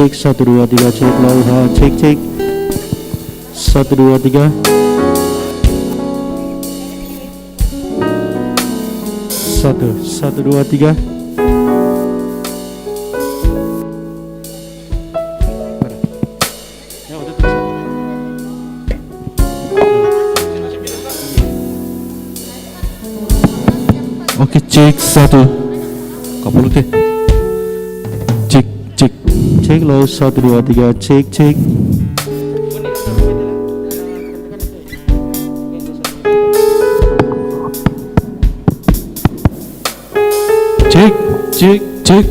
cek 1 2 3 cek low ha cek cek 1 2 3 1 2 3 Oke cek 1 kapal ke cek cek cek low 1 2 3 cek cek cek cek cek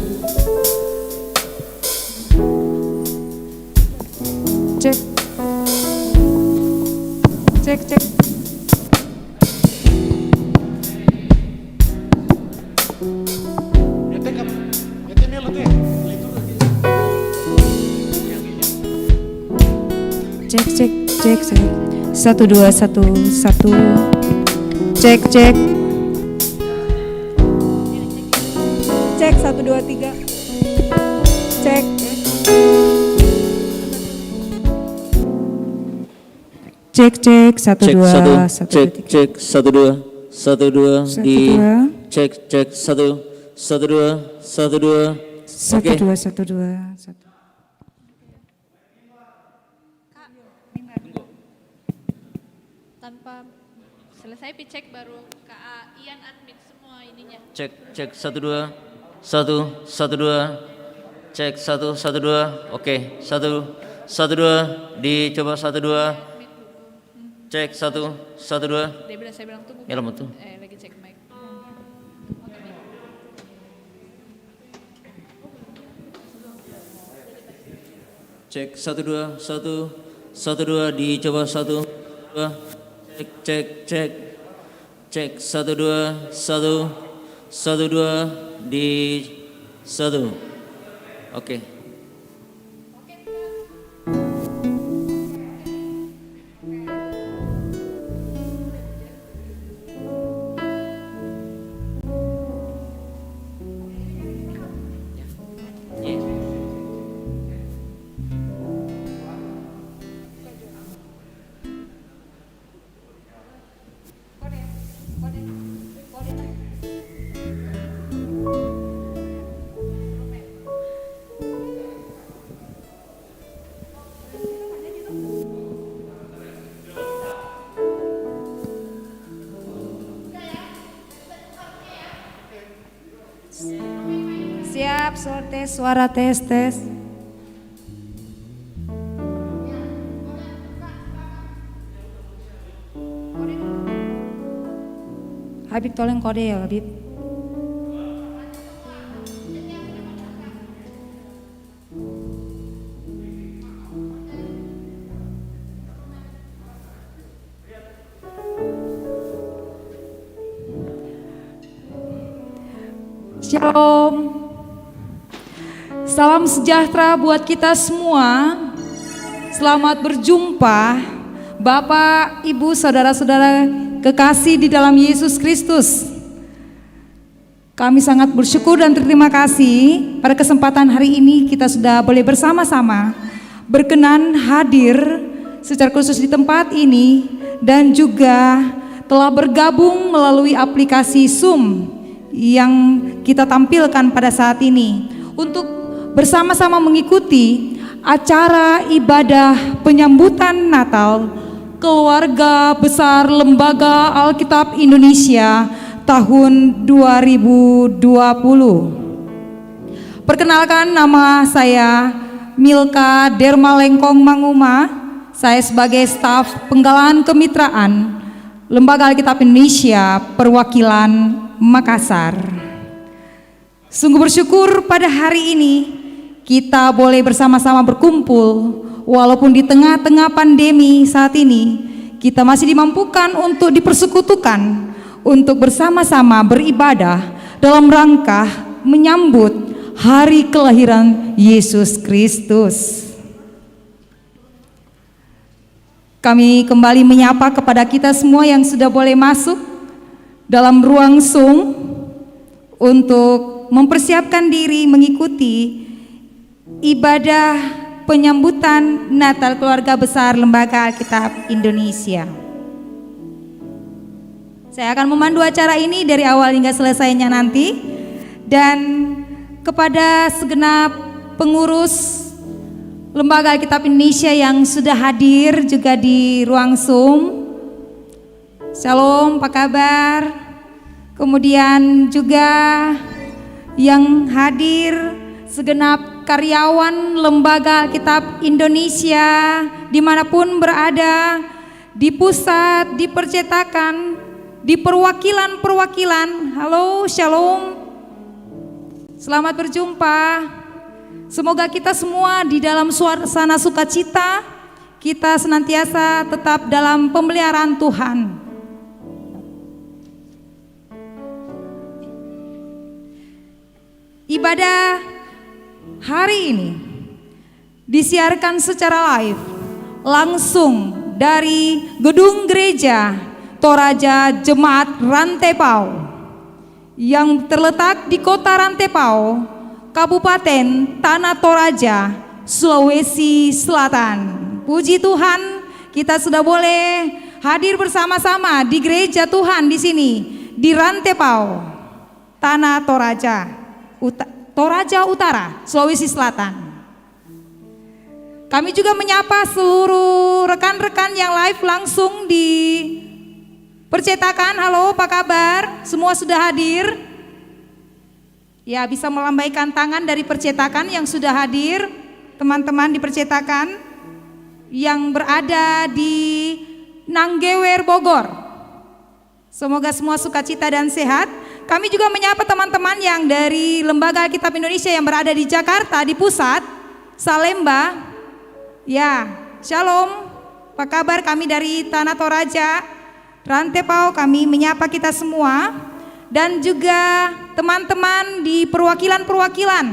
Cek. Cek, cek. Cek, cek, cek, cek. 1 2 1 1. Cek, cek. Cek 1 2 3. Cek. Cek cek 1 2 1 cek cek 1 2 1 2 di cek cek 1 1 2 1 2 1 2 1 2 1. Tanpa selesai cek baru KA Ian admit semua ininya. cek cek 1 2 1 1 2 cek 1 1 2 oke 1 1 2 dicoba 1 2 cek 1 1 2 Dia bilang saya bilang tuh bukan. Ya, lama tuh. Lagi cek mic. cek 1 2 1 1 2 dicoba 1 2 cek cek cek cek 1 2 1 1 2 di 1 oke Siap, suara tes tes. Habib tolong kode ya Habib. Shalom. Salam sejahtera buat kita semua. Selamat berjumpa Bapak, Ibu, saudara-saudara kekasih di dalam Yesus Kristus. Kami sangat bersyukur dan terima kasih pada kesempatan hari ini kita sudah boleh bersama-sama berkenan hadir secara khusus di tempat ini dan juga telah bergabung melalui aplikasi Zoom yang kita tampilkan pada saat ini untuk bersama-sama mengikuti acara ibadah penyambutan Natal Keluarga Besar Lembaga Alkitab Indonesia tahun 2020. Perkenalkan, nama saya Milka Dermalengkong Manguma. Saya sebagai staf penggalangan kemitraan Lembaga Alkitab Indonesia perwakilan Makassar. Sungguh bersyukur pada hari ini kita boleh bersama-sama berkumpul walaupun di tengah-tengah pandemi saat ini kita masih dimampukan untuk dipersekutukan untuk bersama-sama beribadah dalam rangka menyambut hari kelahiran Yesus Kristus. Kami kembali menyapa kepada kita semua yang sudah boleh masuk dalam ruang Zoom untuk mempersiapkan diri mengikuti ibadah penyambutan Natal Keluarga Besar Lembaga Alkitab Indonesia. Saya akan memandu acara ini dari awal hingga selesainya nanti, dan kepada segenap pengurus Lembaga Alkitab Indonesia yang sudah hadir juga di ruang Zoom. Shalom, apa kabar? Kemudian juga yang hadir segenap karyawan Lembaga Alkitab Indonesia dimanapun berada, di pusat, di percetakan, di perwakilan-perwakilan. Halo, shalom. Selamat berjumpa. Semoga kita semua di dalam suasana sukacita, kita senantiasa tetap dalam pemeliharaan Tuhan. Ibadah hari ini disiarkan secara live langsung dari gedung gereja Toraja Jemaat Rantepao yang terletak di kota Rantepao, Kabupaten Tanah Toraja, Sulawesi Selatan. Puji Tuhan, kita sudah boleh hadir bersama-sama di gereja Tuhan di sini di Rantepao, Tanah Toraja, Toraja Utara, Sulawesi Selatan. Kami juga menyapa seluruh rekan-rekan yang live langsung di percetakan. Halo, apa kabar? Semua sudah hadir? Ya, bisa melambaikan tangan dari percetakan yang sudah hadir, teman-teman di percetakan yang berada di Nanggewer, Bogor. Semoga semua sukacita dan sehat. Kami juga menyapa teman-teman yang dari Lembaga Alkitab Indonesia yang berada di Jakarta, di pusat, Salemba. Ya, shalom. Apa kabar? Kami dari Tanah Toraja, Rantepao, kami menyapa kita semua. Dan juga teman-teman di perwakilan-perwakilan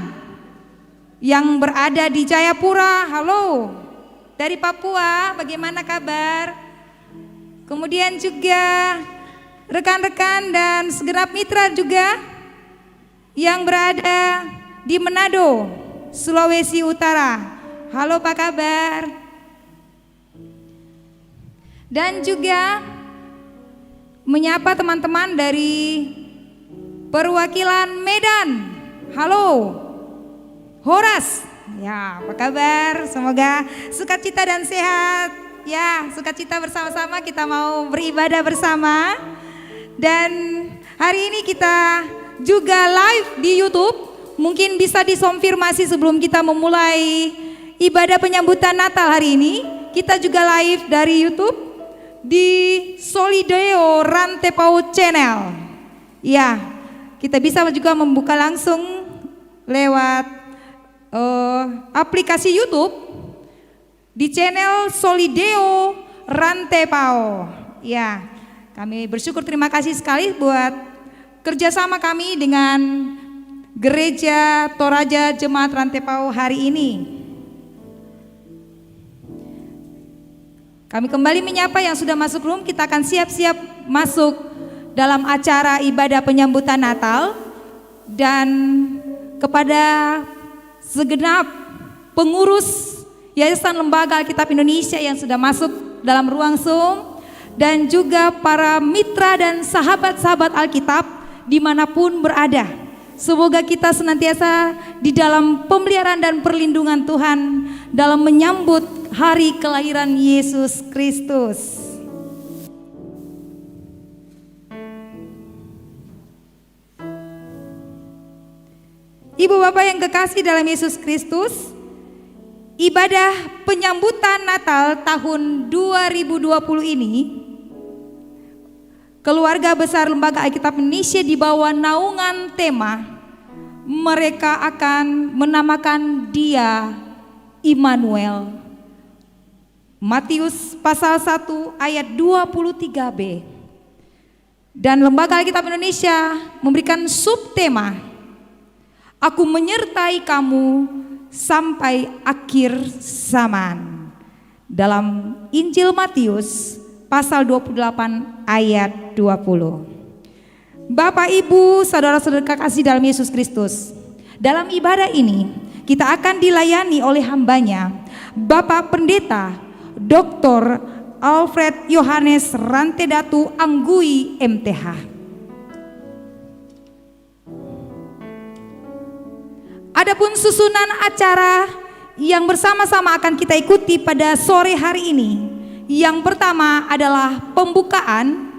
yang berada di Jayapura. Halo, dari Papua, bagaimana kabar? Kemudian juga rekan-rekan dan segenap mitra juga yang berada di Manado, Sulawesi Utara. Halo, apa kabar? Dan juga menyapa teman-teman dari perwakilan Medan. Halo, Horas. Ya, apa kabar? Semoga sukacita dan sehat. Ya, sukacita bersama-sama, kita mau beribadah bersama. Dan hari ini kita juga live di YouTube. Mungkin bisa dikonfirmasi sebelum kita memulai ibadah penyambutan Natal hari ini. Kita juga live dari YouTube di Solideo Rantepao Channel. Ya, kita bisa juga membuka langsung lewat aplikasi YouTube di channel Solideo Rantepao. Ya, kami bersyukur, terima kasih sekali buat kerjasama kami dengan Gereja Toraja Jemaat Rantepao hari ini. Kami kembali menyapa yang sudah masuk room. Kita akan siap-siap masuk dalam acara ibadah penyambutan Natal. Dan kepada segenap pengurus Yayasan Lembaga Alkitab Indonesia yang sudah masuk dalam ruang Zoom, dan juga para mitra dan sahabat-sahabat Alkitab dimanapun berada, semoga kita senantiasa di dalam pemeliharaan dan perlindungan Tuhan dalam menyambut hari kelahiran Yesus Kristus. Ibu bapak yang kekasih dalam Yesus Kristus, ibadah penyambutan Natal tahun 2020 ini, Keluarga Besar Lembaga Alkitab Indonesia di bawah naungan tema mereka akan menamakan Dia Immanuel. Matius pasal 1 ayat 23b. Dan Lembaga Alkitab Indonesia memberikan subtema, Aku menyertai kamu sampai akhir zaman. Dalam Injil Matius pasal 28 ayat 20. Bapak, Ibu, saudara-saudara kekasih dalam Yesus Kristus, dalam ibadah ini kita akan dilayani oleh hambanya, Bapak Pendeta Dr. Alfred Yohanes Rantedatu Anggui MTH. Adapun susunan acara yang bersama-sama akan kita ikuti pada sore hari ini, yang pertama adalah pembukaan,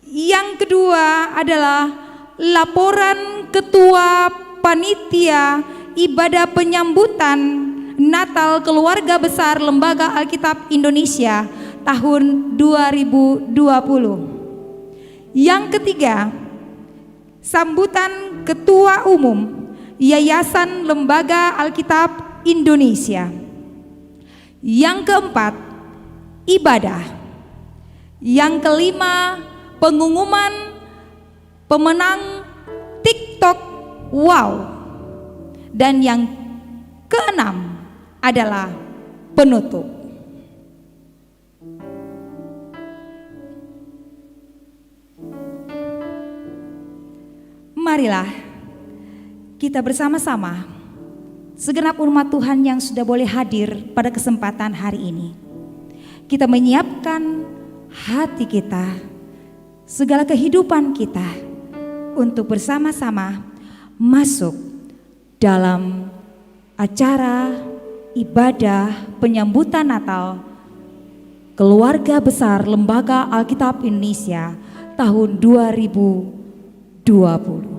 yang kedua adalah laporan Ketua Panitia Ibadah Penyambutan Natal Keluarga Besar Lembaga Alkitab Indonesia tahun 2020. Yang ketiga, sambutan Ketua Umum Yayasan Lembaga Alkitab Indonesia. Yang keempat, ibadah. Yang kelima, pengumuman pemenang TikTok Wow. Dan yang keenam adalah penutup. Marilah kita bersama-sama, segenap umat Tuhan yang sudah boleh hadir pada kesempatan hari ini, kita menyiapkan hati kita, segala kehidupan kita untuk bersama-sama masuk dalam acara ibadah penyambutan Natal Keluarga Besar Lembaga Alkitab Indonesia tahun 2020.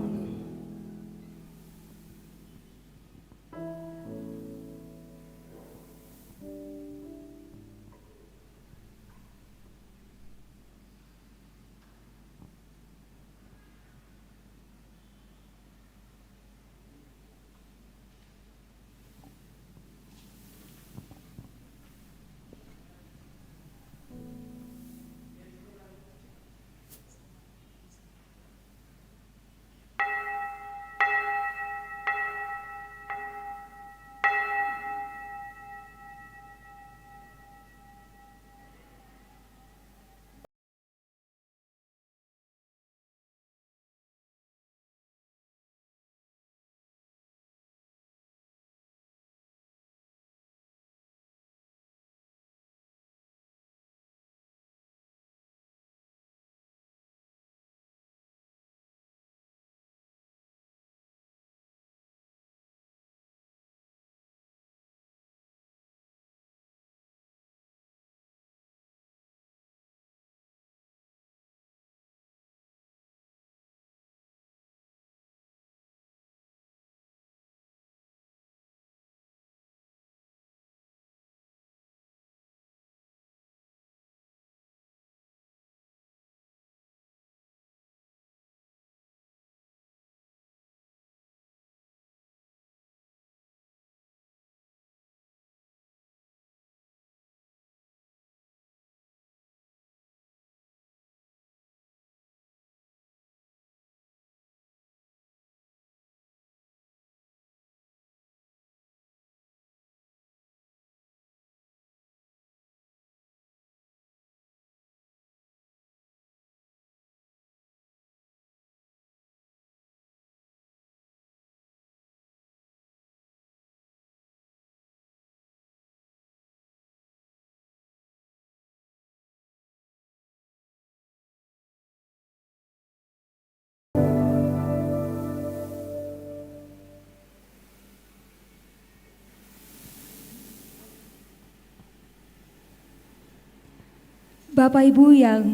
Bapak Ibu yang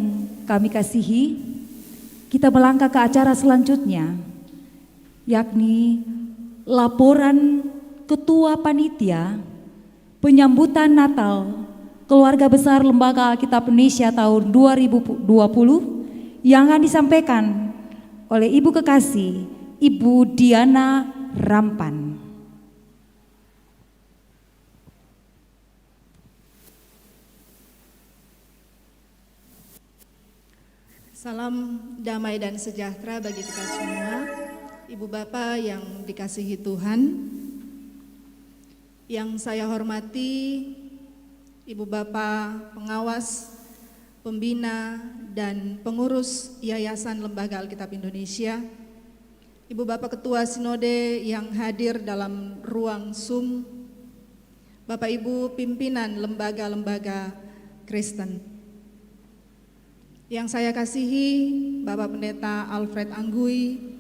kami kasihi, kita melangkah ke acara selanjutnya, yakni laporan Ketua Panitia Penyambutan Natal Keluarga Besar Lembaga Alkitab Indonesia tahun 2020 yang akan disampaikan oleh Ibu Kekasih Ibu Diana Rampan. Salam damai dan sejahtera bagi kita semua, Ibu Bapak yang dikasihi Tuhan. Yang saya hormati Ibu Bapak pengawas, pembina dan pengurus Yayasan Lembaga Alkitab Indonesia, Ibu Bapak Ketua Sinode yang hadir dalam ruang Zoom, Bapak Ibu pimpinan lembaga-lembaga Kristen. Yang saya kasihi Bapak Pendeta Alfred Anggui,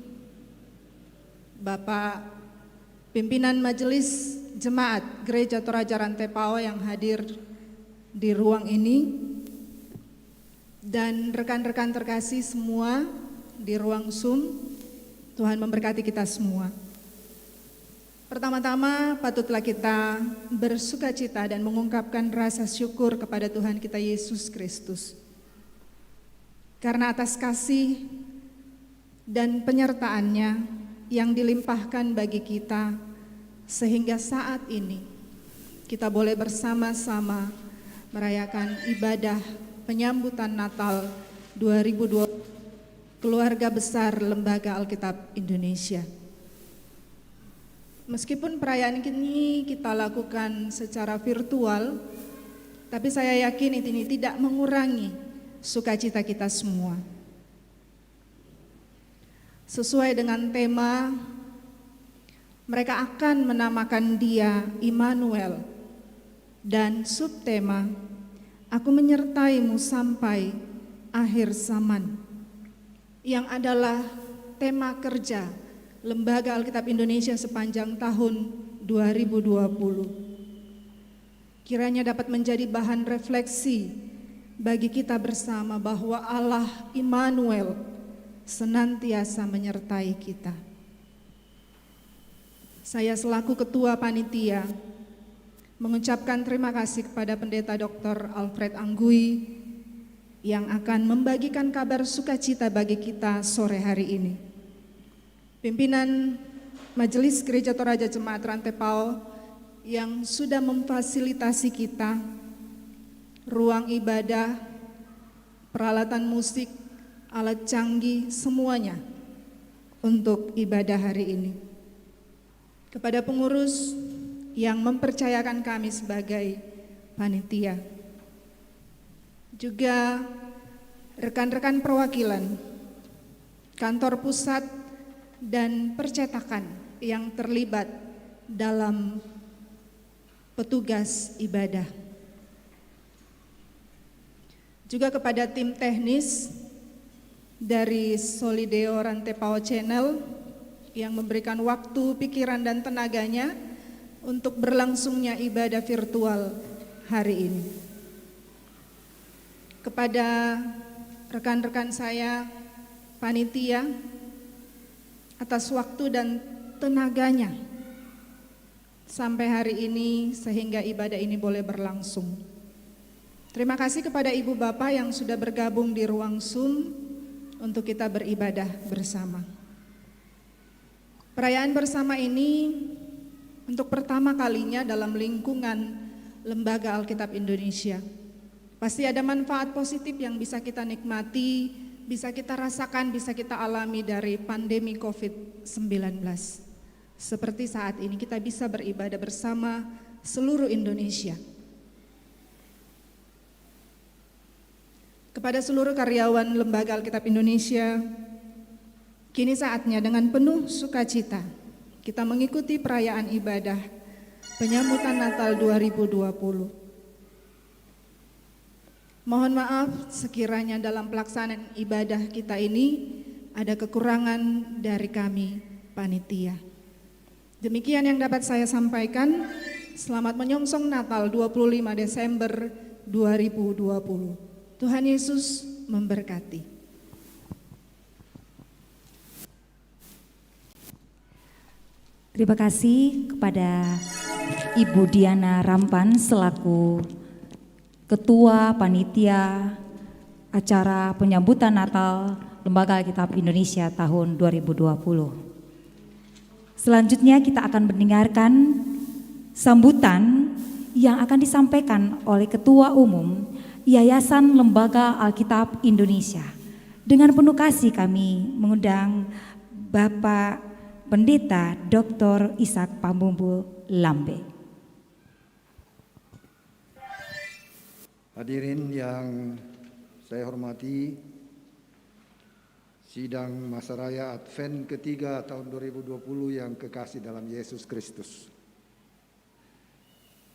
Bapak pimpinan Majelis Jemaat Gereja Toraja Rantepao yang hadir di ruang ini, dan rekan-rekan terkasih semua di ruang Zoom, Tuhan memberkati kita semua. Pertama-tama patutlah kita bersukacita dan mengungkapkan rasa syukur kepada Tuhan kita Yesus Kristus. Karena atas kasih dan penyertaan-Nya yang dilimpahkan bagi kita, sehingga saat ini kita boleh bersama-sama merayakan ibadah penyambutan Natal 2020 Keluarga Besar Lembaga Alkitab Indonesia. Meskipun perayaan ini kita lakukan secara virtual, tapi saya yakin ini tidak mengurangi sukacita kita semua. Sesuai dengan tema, mereka akan menamakan Dia Immanuel, dan subtema, Aku menyertaimu sampai akhir zaman, yang adalah tema kerja Lembaga Alkitab Indonesia sepanjang tahun 2020. Kiranya dapat menjadi bahan refleksi bagi kita bersama bahwa Allah Immanuel senantiasa menyertai kita. Saya selaku Ketua Panitia mengucapkan terima kasih kepada Pendeta Dr. Alfred Anggui yang akan membagikan kabar sukacita bagi kita sore hari ini. Pimpinan Majelis Gereja Toraja Jemaat Rantepao yang sudah memfasilitasi kita ruang ibadah, peralatan musik, alat canggih, semuanya untuk ibadah hari ini. Kepada pengurus yang mempercayakan kami sebagai panitia, juga rekan-rekan perwakilan, kantor pusat dan percetakan yang terlibat dalam petugas ibadah. Juga kepada tim teknis dari Solideo Rantepao Channel yang memberikan waktu, pikiran, dan tenaganya untuk berlangsungnya ibadah virtual hari ini. Kepada rekan-rekan saya, panitia, atas waktu dan tenaganya sampai hari ini sehingga ibadah ini boleh berlangsung. Terima kasih kepada Ibu Bapak yang sudah bergabung di ruang Zoom untuk kita beribadah bersama. Perayaan bersama ini untuk pertama kalinya dalam lingkungan Lembaga Alkitab Indonesia. Pasti ada manfaat positif yang bisa kita nikmati, bisa kita rasakan, bisa kita alami dari pandemi COVID-19. Seperti saat ini kita bisa beribadah bersama seluruh Indonesia. Kepada seluruh karyawan Lembaga Alkitab Indonesia, kini saatnya dengan penuh sukacita kita mengikuti perayaan ibadah penyambutan Natal 2020. Mohon maaf sekiranya dalam pelaksanaan ibadah kita ini ada kekurangan dari kami panitia. Demikian yang dapat saya sampaikan. Selamat menyongsong Natal 25 Desember 2020. Tuhan Yesus memberkati. Terima kasih kepada Ibu Diana Rampan selaku Ketua Panitia acara penyambutan Natal Lembaga Alkitab Indonesia tahun 2020. Selanjutnya kita akan mendengarkan sambutan yang akan disampaikan oleh Ketua Umum Yayasan Lembaga Alkitab Indonesia. Dengan penuh kasih kami mengundang Bapak Pendeta Dr. Ishak Pambumbu Lambe. Hadirin yang saya hormati, Sidang Masa Raya Advent ketiga tahun 2020 yang kekasih dalam Yesus Kristus.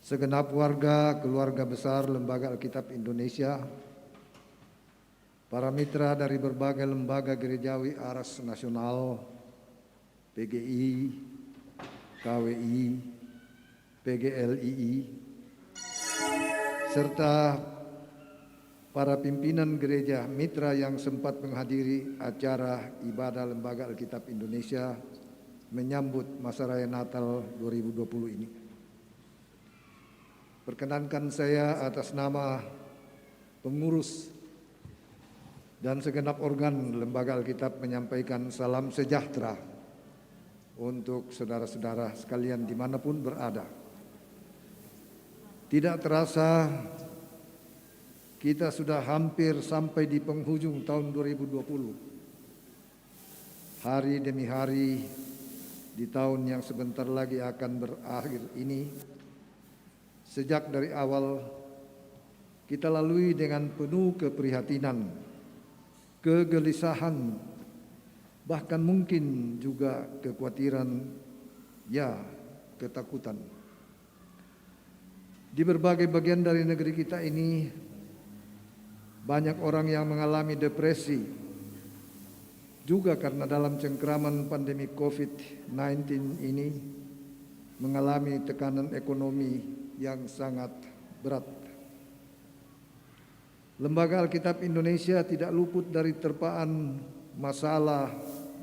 Segenap warga, keluarga besar Lembaga Alkitab Indonesia, para mitra dari berbagai lembaga gerejawi Aras Nasional, PGI, KWI, PGLII, serta para pimpinan gereja mitra yang sempat menghadiri acara ibadah Lembaga Alkitab Indonesia menyambut Masa Raya Natal 2020 ini. Perkenankan saya atas nama pengurus dan segenap organ Lembaga Alkitab menyampaikan salam sejahtera untuk saudara-saudara sekalian dimanapun berada. Tidak terasa kita sudah hampir sampai di penghujung tahun 2020. Hari demi hari di tahun yang sebentar lagi akan berakhir ini, sejak dari awal kita lalui dengan penuh keprihatinan, kegelisahan, bahkan mungkin juga kekhawatiran, ya ketakutan. Di berbagai bagian dari negeri kita ini, banyak orang yang mengalami depresi, juga karena dalam cengkraman pandemi COVID-19 ini mengalami tekanan ekonomi yang sangat berat. Lembaga Alkitab Indonesia tidak luput dari terpaan masalah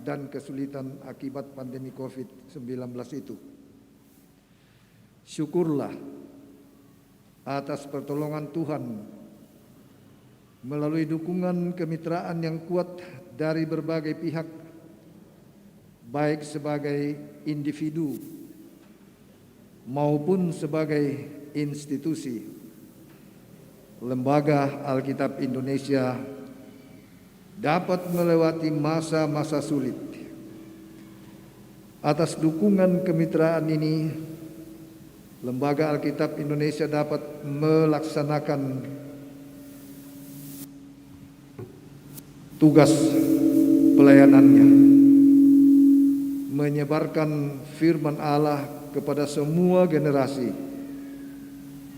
dan kesulitan akibat pandemi COVID-19 itu. Syukurlah atas pertolongan Tuhan melalui dukungan kemitraan yang kuat dari berbagai pihak, baik sebagai individu maupun sebagai institusi. Lembaga Alkitab Indonesia dapat melewati masa-masa sulit. Atas dukungan kemitraan ini, Lembaga Alkitab Indonesia dapat melaksanakan tugas pelayanannya, menyebarkan firman Allah kepada semua generasi,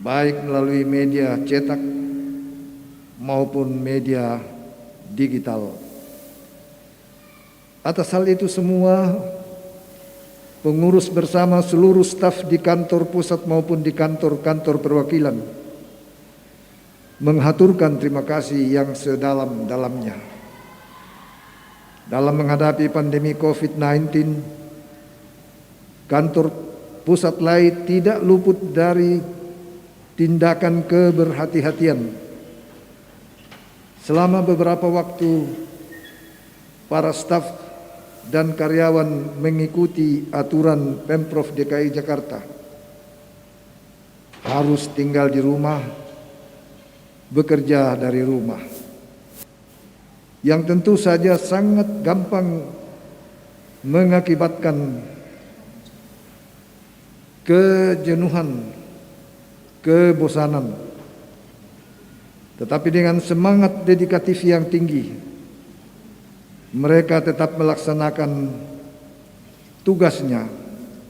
baik melalui media cetak maupun media digital. Atas hal itu semua, pengurus bersama seluruh staf di kantor pusat maupun di kantor-kantor perwakilan menghaturkan terima kasih yang sedalam-dalamnya. Dalam menghadapi pandemi COVID-19, kantor pusat lain tidak luput dari tindakan keberhati-hatian. Selama beberapa waktu, para staf dan karyawan mengikuti aturan Pemprov DKI Jakarta. Harus tinggal di rumah, bekerja dari rumah. Yang tentu saja sangat gampang mengakibatkan kejenuhan, kebosanan. Tetapi dengan semangat dedikatif yang tinggi, mereka tetap melaksanakan tugasnya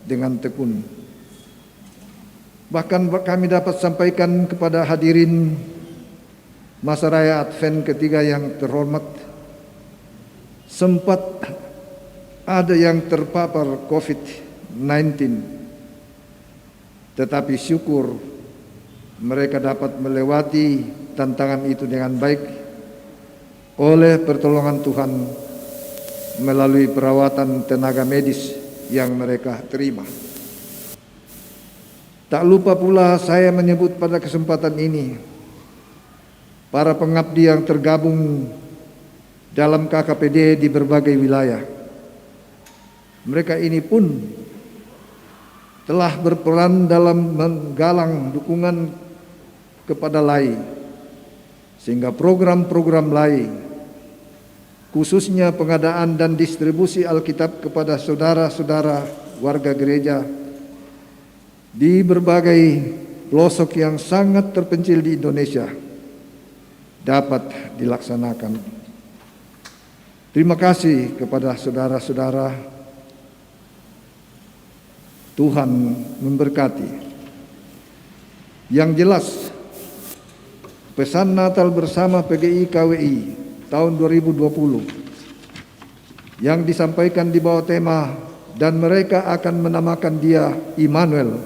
dengan tekun. Bahkan kami dapat sampaikan kepada hadirin Masa Raya Advent ketiga yang terhormat, sempat ada yang terpapar COVID-19, tetapi syukur mereka dapat melewati tantangan itu dengan baik oleh pertolongan Tuhan melalui perawatan tenaga medis yang mereka terima. Tak lupa pula saya menyebut pada kesempatan ini para pengabdi yang tergabung dalam KKPD di berbagai wilayah. Mereka ini pun telah berperan dalam menggalang dukungan kepada LAI, sehingga program-program LAI, khususnya pengadaan dan distribusi Alkitab kepada saudara-saudara warga gereja di berbagai pelosok yang sangat terpencil di Indonesia, dapat dilaksanakan. Terima kasih kepada saudara-saudara. Tuhan memberkati. Yang jelas, pesan Natal bersama PGI KWI tahun 2020 yang disampaikan di bawah tema "Dan mereka akan menamakan dia Immanuel",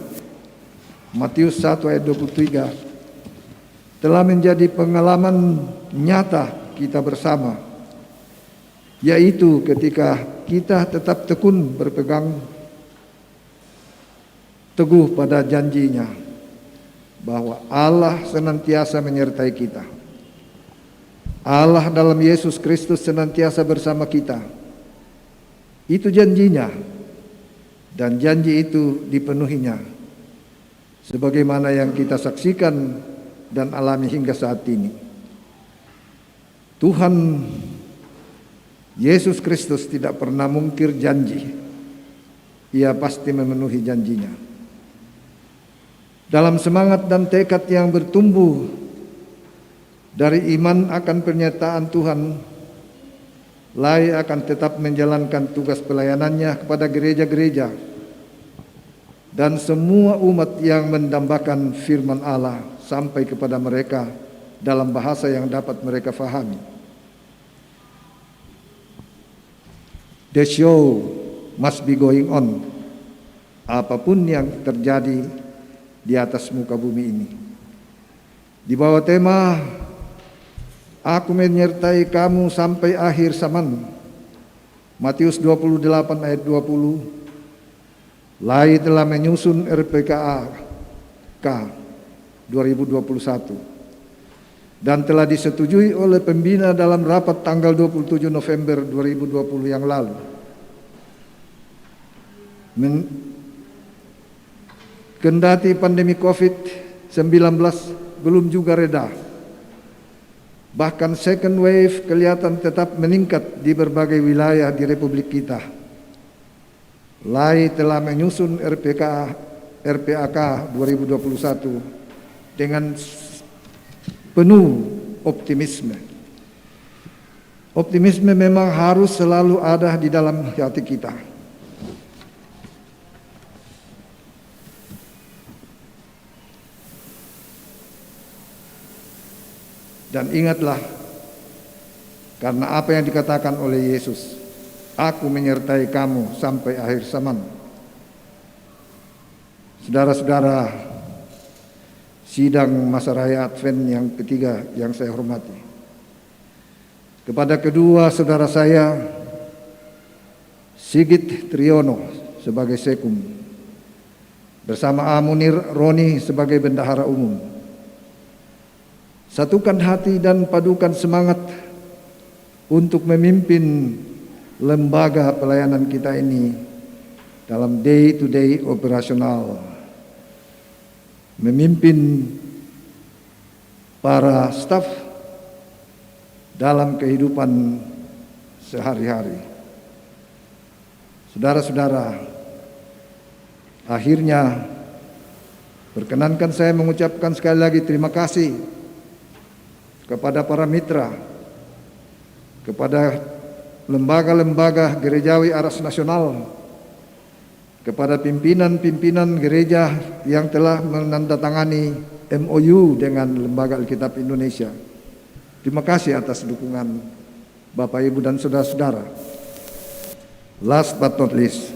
Matius 1 ayat 23, telah menjadi pengalaman nyata kita bersama, yaitu ketika kita tetap tekun berpegang teguh pada janjinya bahwa Allah senantiasa menyertai kita. Allah dalam Yesus Kristus senantiasa bersama kita. Itu janjinya, dan janji itu dipenuhinya sebagaimana yang kita saksikan dan alami hingga saat ini. Tuhan Yesus Kristus tidak pernah mungkir janji. Ia pasti memenuhi janjinya. Dalam semangat dan tekad yang bertumbuh dari iman akan pernyataan Tuhan, Lai akan tetap menjalankan tugas pelayanannya kepada gereja-gereja dan semua umat yang mendambakan firman Allah sampai kepada mereka dalam bahasa yang dapat mereka fahami. The show must be going on, apapun yang terjadi di atas muka bumi ini. Di bawah tema "Aku menyertai kamu sampai akhir zaman", Matius 28 ayat 20, Lai telah menyusun RPKA K 2021 dan telah disetujui oleh pembina dalam rapat tanggal 27 November 2020 yang lalu. Kendati pandemi COVID-19 belum juga reda, bahkan second wave kelihatan tetap meningkat di berbagai wilayah di Republik kita, Lai telah menyusun RPAK 2021 dengan penuh optimisme. Optimisme memang harus selalu ada di dalam hati kita. Dan ingatlah, karena apa yang dikatakan oleh Yesus, "Aku menyertai kamu sampai akhir zaman." Saudara-saudara, sidang masa raya Advent yang ketiga yang saya hormati, kepada kedua saudara saya, Sigit Triyono sebagai Sekum, bersama Amunir Roni sebagai Bendahara Umum, satukan hati dan padukan semangat untuk memimpin lembaga pelayanan kita ini dalam day-to-day operasional, memimpin para staf dalam kehidupan sehari-hari. Saudara-saudara, akhirnya perkenankan saya mengucapkan sekali lagi terima kasih kepada para mitra, kepada lembaga-lembaga gerejawi aras nasional, kepada pimpinan-pimpinan gereja yang telah menandatangani MOU dengan Lembaga Alkitab Indonesia. Terima kasih atas dukungan Bapak, Ibu, dan saudara-saudara. Last but not least,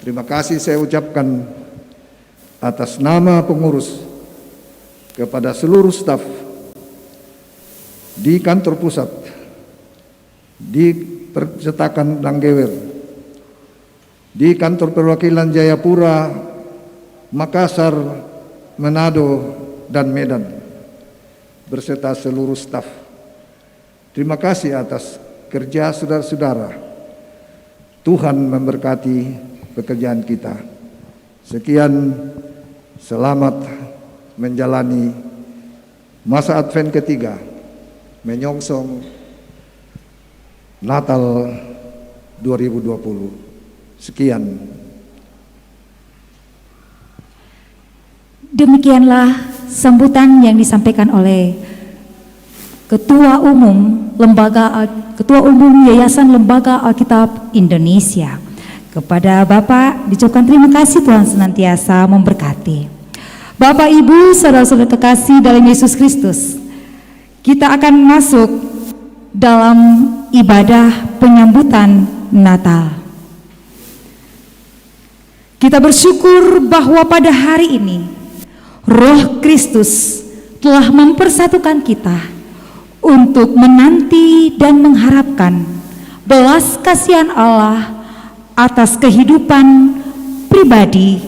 terima kasih saya ucapkan atas nama pengurus kepada seluruh staf di kantor pusat, di percetakan Danggewer, di kantor perwakilan Jayapura, Makassar, Manado, dan Medan, beserta seluruh staf. Terima kasih atas kerja saudara-saudara. Tuhan memberkati pekerjaan kita. Sekian, selamat menjalani masa Advent ketiga, menyongsong Natal 2020. Sekian. Demikianlah sambutan yang disampaikan oleh Ketua Umum Yayasan Lembaga Alkitab Indonesia. Kepada Bapak diucapkan terima kasih, Tuhan senantiasa memberkati. Bapak, Ibu, saudara-saudara kekasih dalam Yesus Kristus, kita akan masuk dalam ibadah penyambutan Natal. Kita bersyukur bahwa pada hari ini Roh Kristus telah mempersatukan kita untuk menanti dan mengharapkan belas kasihan Allah atas kehidupan pribadi,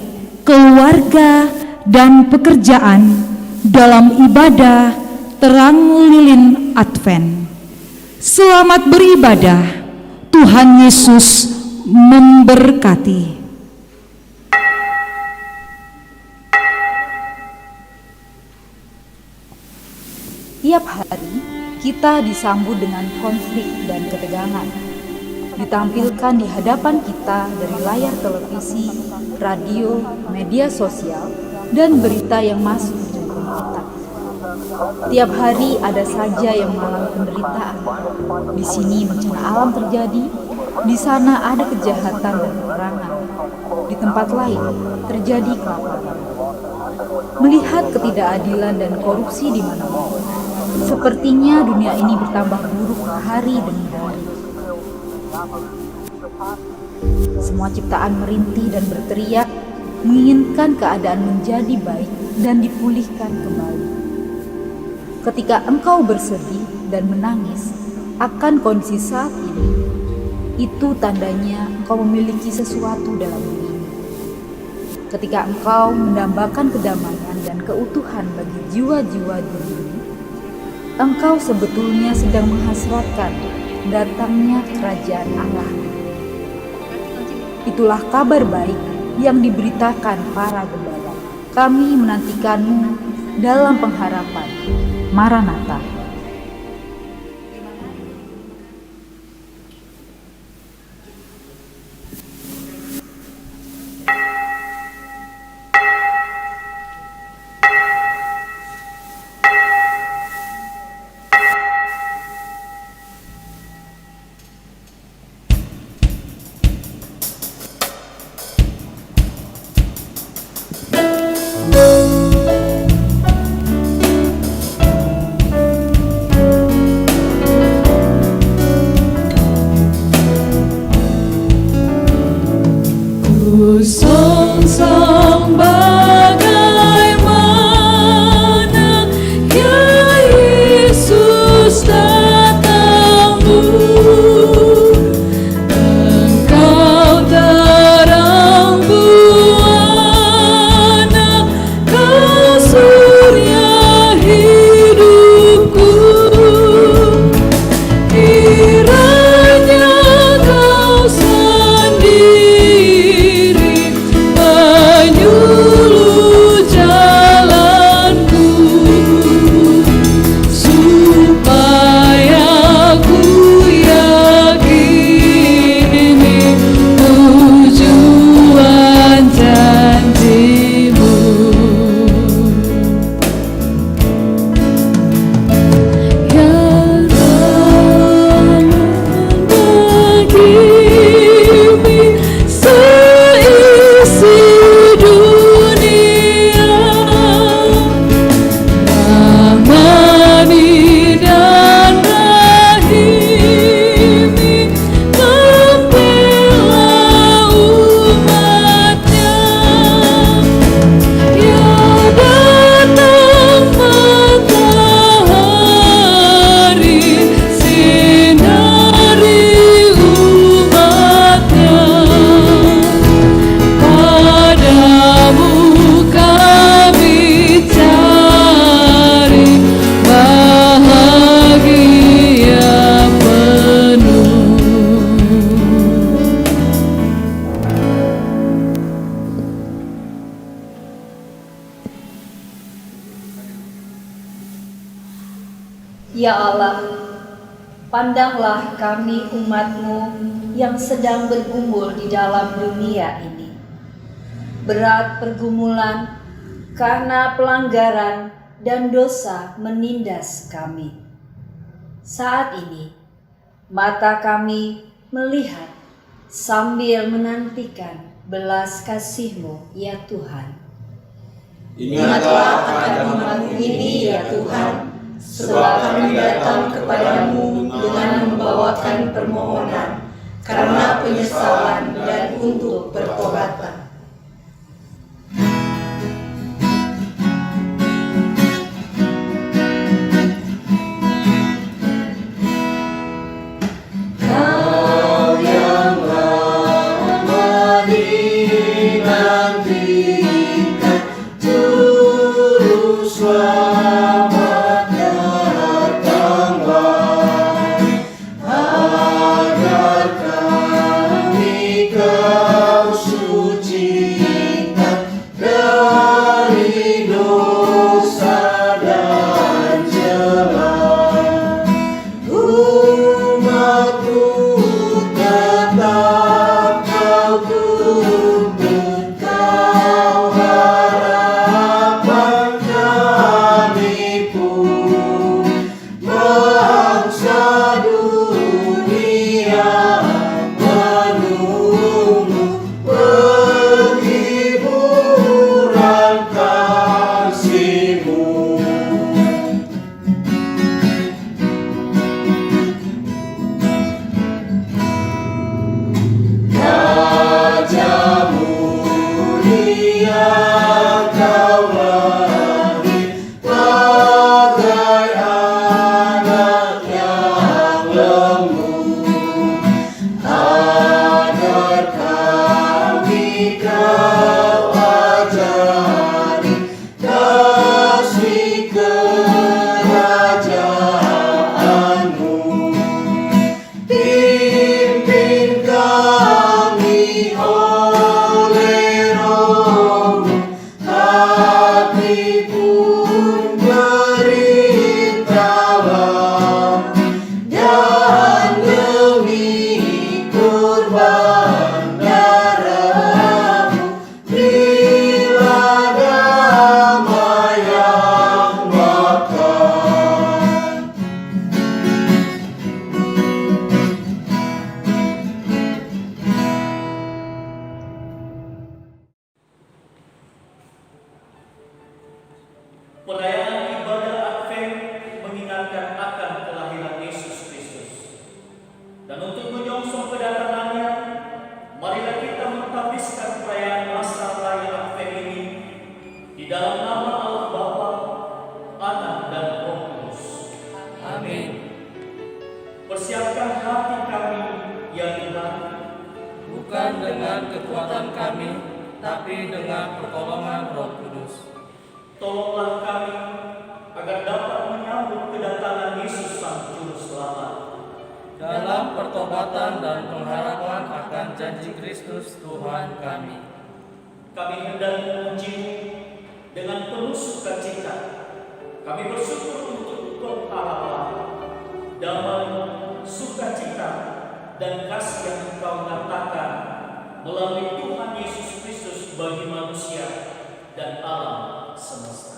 keluarga, dan pekerjaan dalam ibadah terang lilin Advent. Selamat beribadah, Tuhan Yesus memberkati. Tiap hari kita disambut dengan konflik dan ketegangan. Ditampilkan di hadapan kita dari layar televisi, radio, media sosial, dan berita yang masuk di negeri kita. Tiap hari ada saja yang mengalami penderitaan. Di sini bencana alam terjadi, di sana ada kejahatan dan peperangan. Di tempat lain terjadi kelaparan. Melihat ketidakadilan dan korupsi di mana-mana, sepertinya dunia ini bertambah buruk hari demi hari. Semua ciptaan merintih dan berteriak, menginginkan keadaan menjadi baik dan dipulihkan kembali. Ketika engkau bersedih dan menangis akan kondisi saat ini, itu tandanya engkau memiliki sesuatu dalam dirimu. Ketika engkau mendambakan kedamaian dan keutuhan bagi jiwa-jiwa dunia, engkau sebetulnya sedang menghasratkan datangnya kerajaan Allah. Itulah kabar baik yang diberitakan para gembala. Kami menantikanmu dalam pengharapan. Maranatha. Song bagaimana ya Yesus datangmu, Engkau terang buana, Kau surya hidupku. Kiranya Kau sendiri menyuluh jalanku, supaya ku yakin ini tujuan janjimu. Ya Rahman bagimi seisi dunia, Rahmani dan Rahimi membela umatnya. Ya datang matahari, sinari umatnya. Padamu kami cari bahagia penuh. Ya Allah, pandanglah kami umat-Mu yang sedang bergumul di dalam dunia ini. Berat pergumulan karena pelanggaran dan dosa menindas kami. Saat ini, mata kami melihat sambil menantikan belas kasih-Mu, ya Tuhan. Ingatlah akan umat-Mu ini, ya Tuhan, sebab kami datang kepadamu dengan membawakan permohonan karena penyesalan dan untuk pertobatan. Perayaan ibadah Advent mengingatkan akan kelahiran Yesus Kristus. Dan untuk menyongsong kedatangannya, marilah kita menghabiskan perayaan masa raya Advent ini di dalam nama Allah Bapa, Anak dan Roh Kudus. Amin. Persiapkan hati kami, ya Tuhan, bukan dengan kekuatan kami, tapi dengan pertolongan Roh Kudus. Tolonglah kami agar dapat menyambut kedatangan Yesus Sang Juru Selamat dalam pertobatan dan pengharapan akan janji Kristus Tuhan kami. Kami hendak memuji dengan penuh sukacita. Kami bersyukur untuk pengharapan, damai, sukacita, dan kasih yang Engkau nyatakan melalui Tuhan Yesus Kristus bagi manusia dan alam semesta.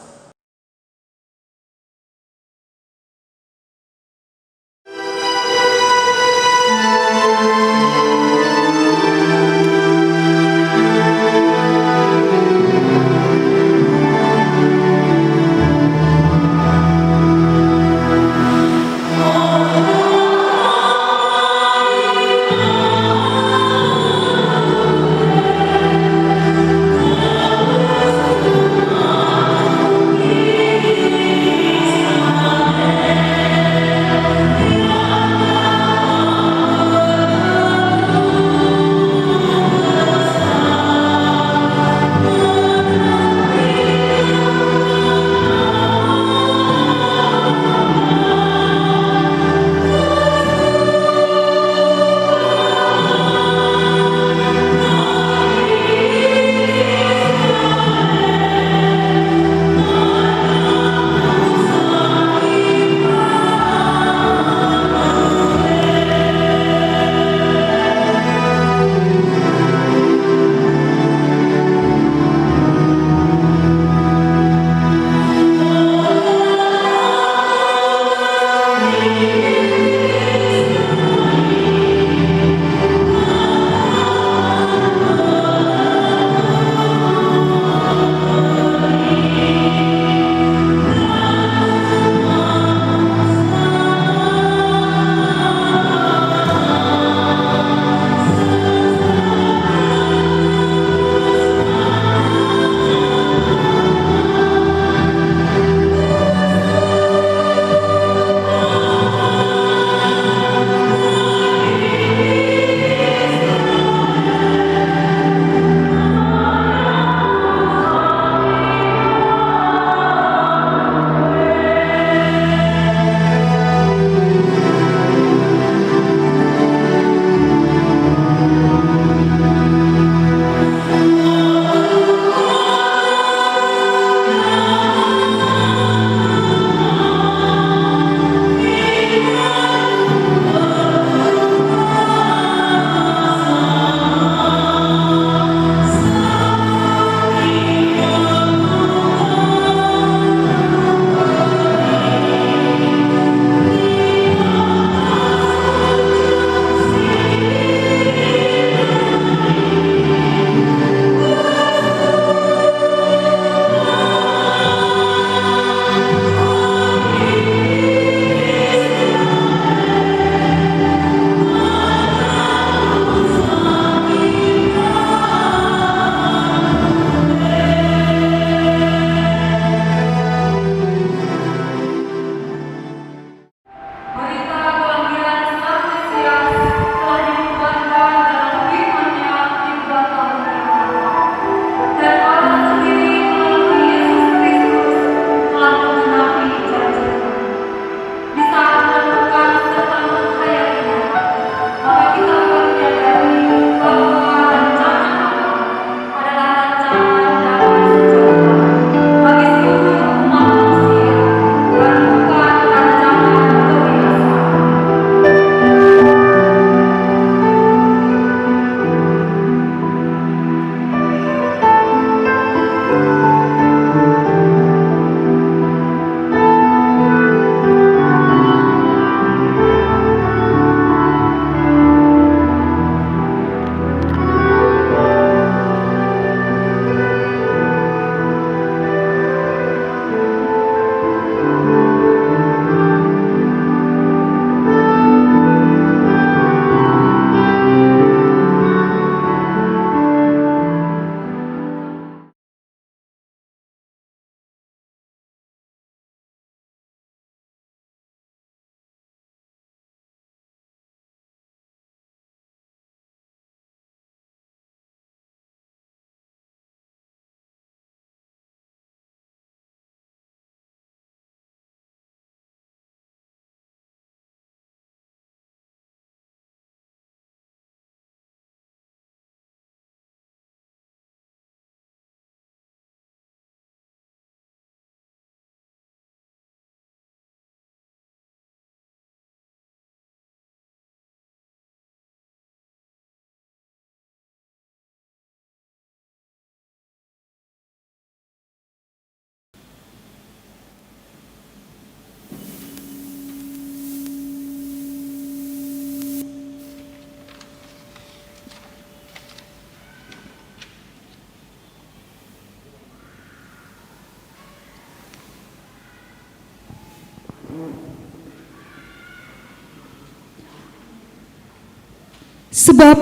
Sebab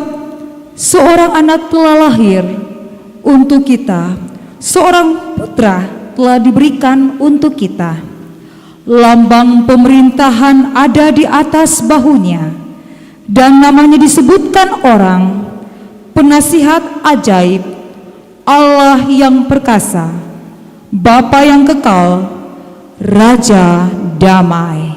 seorang anak telah lahir untuk kita, seorang putra telah diberikan untuk kita. Lambang pemerintahan ada di atas bahunya, dan namanya disebutkan orang, Penasihat Ajaib, Allah yang perkasa, Bapa yang kekal, Raja Damai.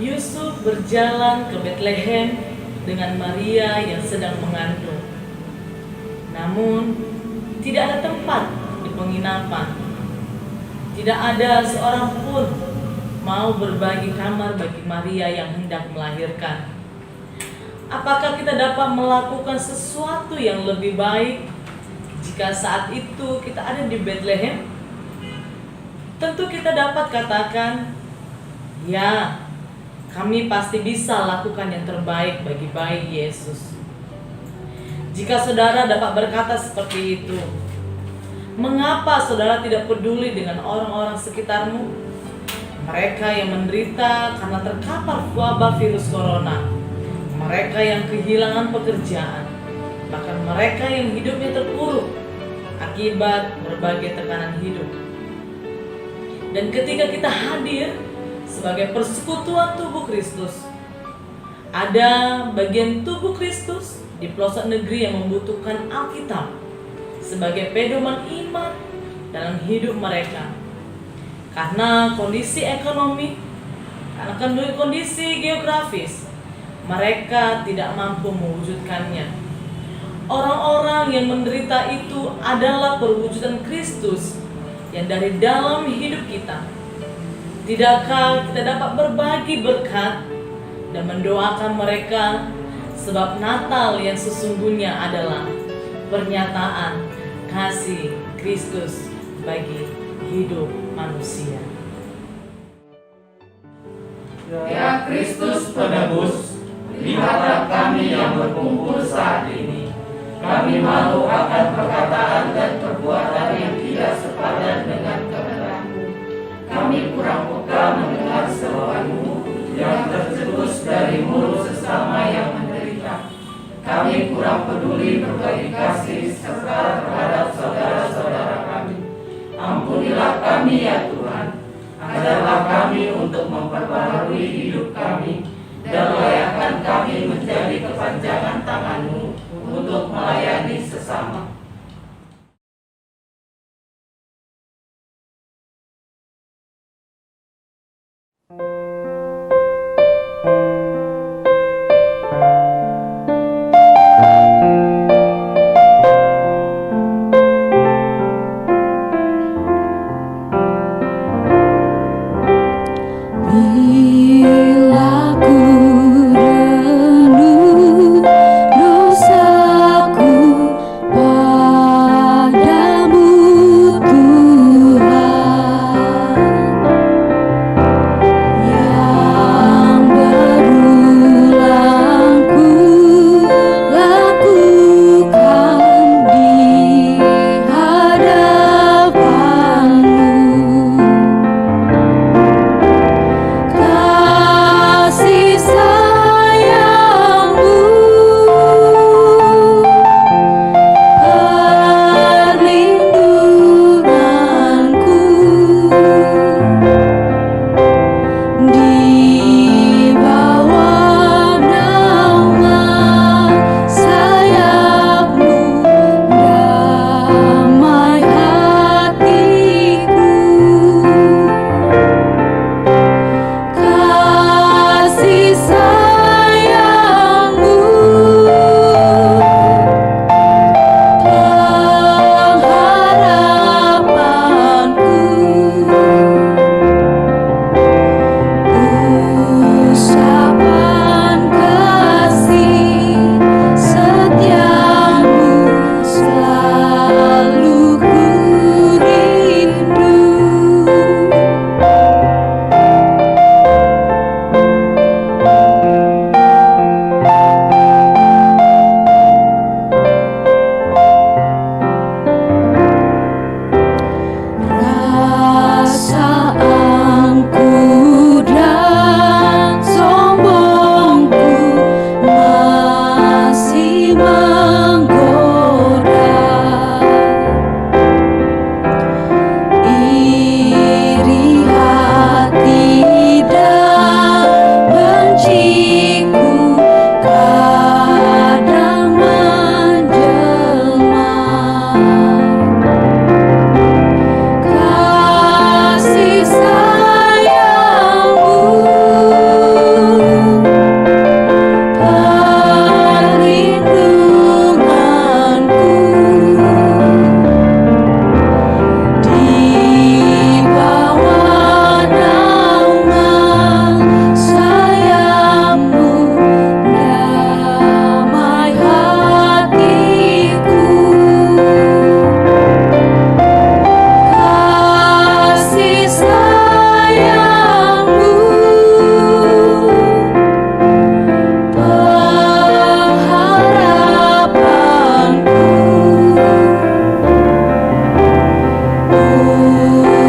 Yusuf berjalan ke Betlehem dengan Maria yang sedang mengandung. Namun, tidak ada tempat di penginapan. Tidak ada seorang pun mau berbagi kamar bagi Maria yang hendak melahirkan. Apakah kita dapat melakukan sesuatu yang lebih baik jika saat itu kita ada di Betlehem? Tentu kita dapat katakan, ya, kami pasti bisa lakukan yang terbaik bagi bayi Yesus. Jika saudara dapat berkata seperti itu, mengapa saudara tidak peduli dengan orang-orang sekitarmu? Mereka yang menderita karena terkapar wabah virus corona, mereka yang kehilangan pekerjaan, bahkan mereka yang hidupnya terpuruk akibat berbagai tekanan hidup. Dan ketika kita hadir sebagai persekutuan tubuh Kristus, ada bagian tubuh Kristus di pelosok negeri yang membutuhkan Alkitab sebagai pedoman iman dalam hidup mereka. Karena kondisi ekonomi, karena kondisi geografis, mereka tidak mampu mewujudkannya. Orang-orang yang menderita itu adalah perwujudan Kristus yang dari dalam hidup kita. Tidakkah kita dapat berbagi berkat dan mendoakan mereka, sebab Natal yang sesungguhnya adalah pernyataan kasih Kristus bagi hidup manusia. Ya Kristus penebus, lihatlah kami yang berkumpul saat ini. Kami malu akan perkataan dan perbuatan yang tidak sepadan dengan kebenaran-Mu. Kami kurang peka mendengar seruan-Mu yang tercetus dari mulut sesama yang menderita. Kami kurang peduli berbagi kasih serta terhadap saudara-saudara kami. Ampunilah kami ya Tuhan, ajarlah kami untuk memperbaharui hidup kami, dan layakkan kami menjadi kepanjangan tangan-Mu untuk melayani sesama. Bila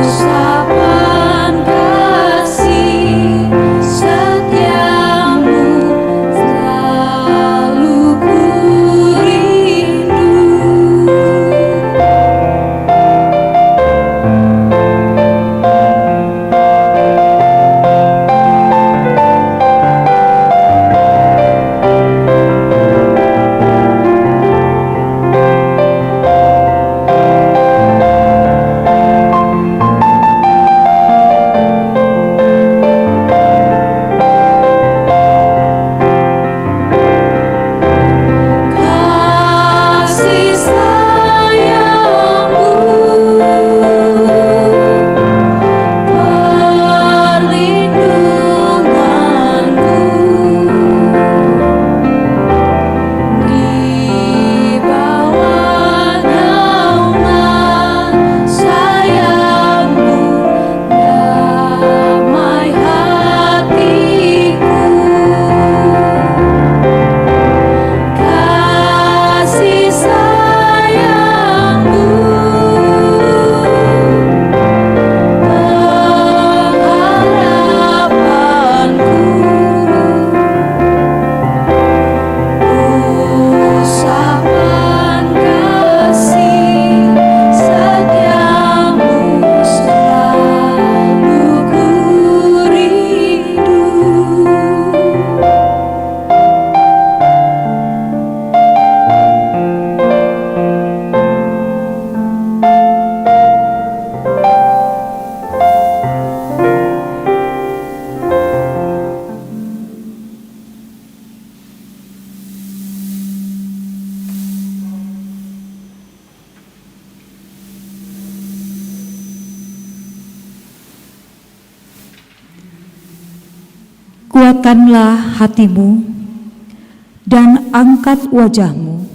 Usapan kasih setiamu selalu ku rindu. Kasih sayangmu, perlindunganmu, di bawah naungan sayangmu, damai hatiku. Kasih sayangmu, pengharapanku, usapan kasih setiamu selalu ku rindu. Kuatkanlah hatimu dan angkat wajahmu.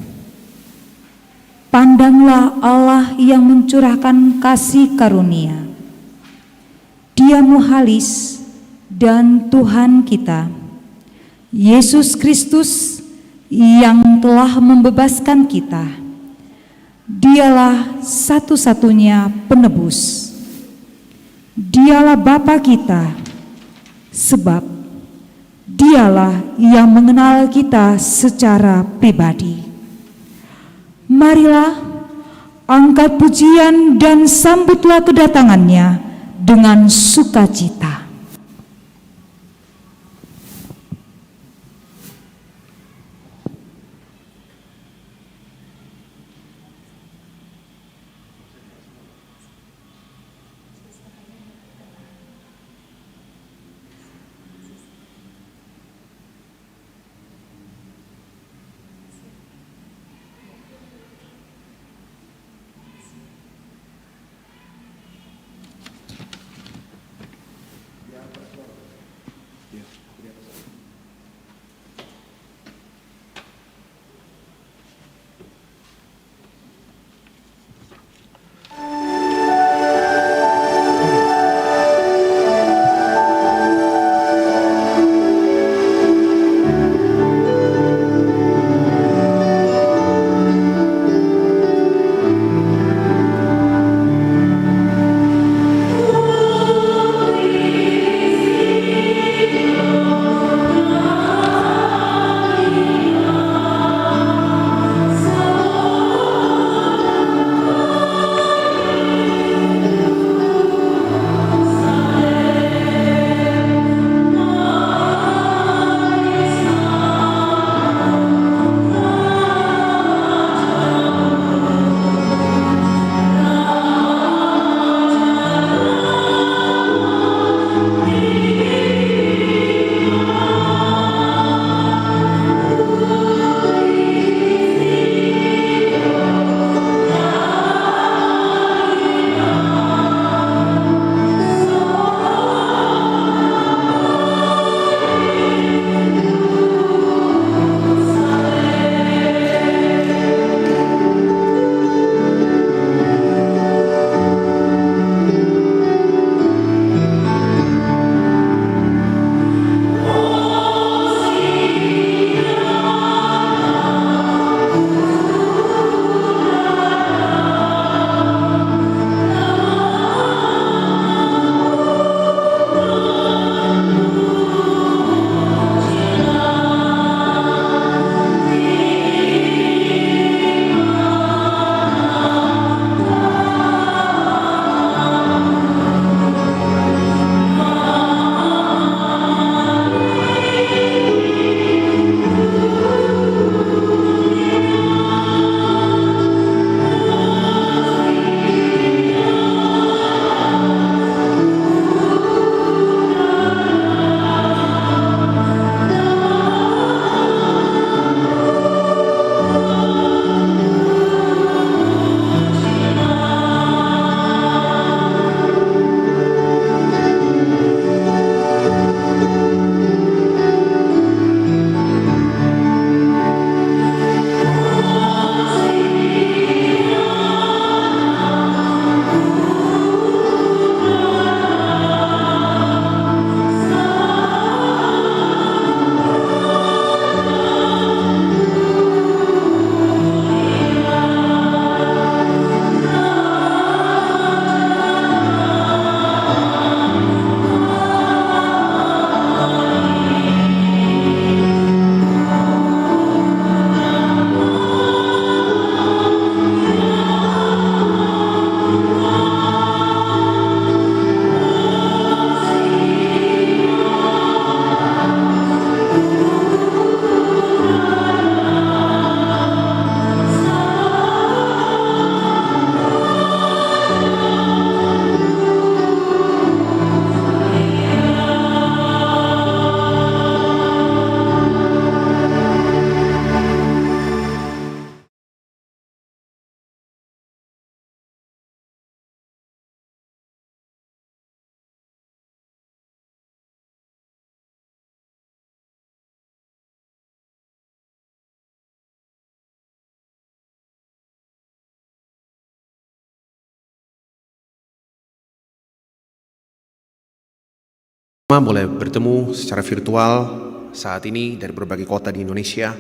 Pandanglah Allah yang mencurahkan kasih karunia. Dia Muhalis dan Tuhan kita, Yesus Kristus yang telah membebaskan kita. Dialah satu-satunya penebus. Dialah Bapa kita, sebab Dialah yang mengenal kita secara pribadi. Marilah angkat pujian dan sambutlah kedatangannya dengan sukacita. Boleh bertemu secara virtual saat ini dari berbagai kota di Indonesia,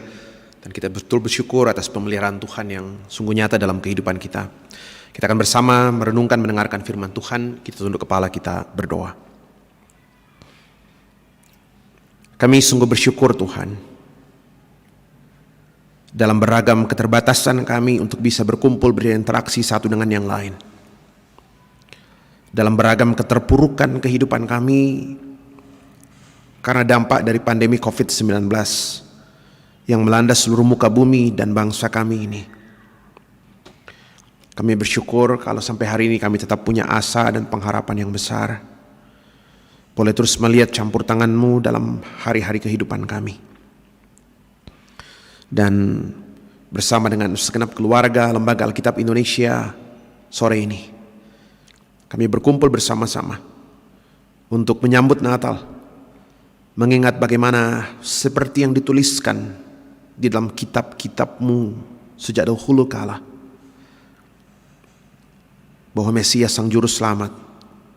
dan kita betul bersyukur atas pemeliharaan Tuhan yang sungguh nyata dalam kehidupan kita. Kita akan bersama merenungkan, mendengarkan firman Tuhan. Kita tunduk kepala, kita berdoa. Kami sungguh bersyukur Tuhan, dalam beragam keterbatasan kami untuk bisa berkumpul berinteraksi satu dengan yang lain. Dalam beragam keterpurukan kehidupan kami karena dampak dari pandemi COVID-19 yang melanda seluruh muka bumi dan bangsa kami ini. Kami bersyukur kalau sampai hari ini kami tetap punya asa dan pengharapan yang besar. Boleh terus melihat campur tangan-Mu dalam hari-hari kehidupan kami. Dan bersama dengan segenap keluarga Lembaga Alkitab Indonesia sore ini, kami berkumpul bersama-sama untuk menyambut Natal. Mengingat bagaimana seperti yang dituliskan di dalam kitab-kitab-Mu sejak dahulu kala, bahwa Mesias Sang Juru Selamat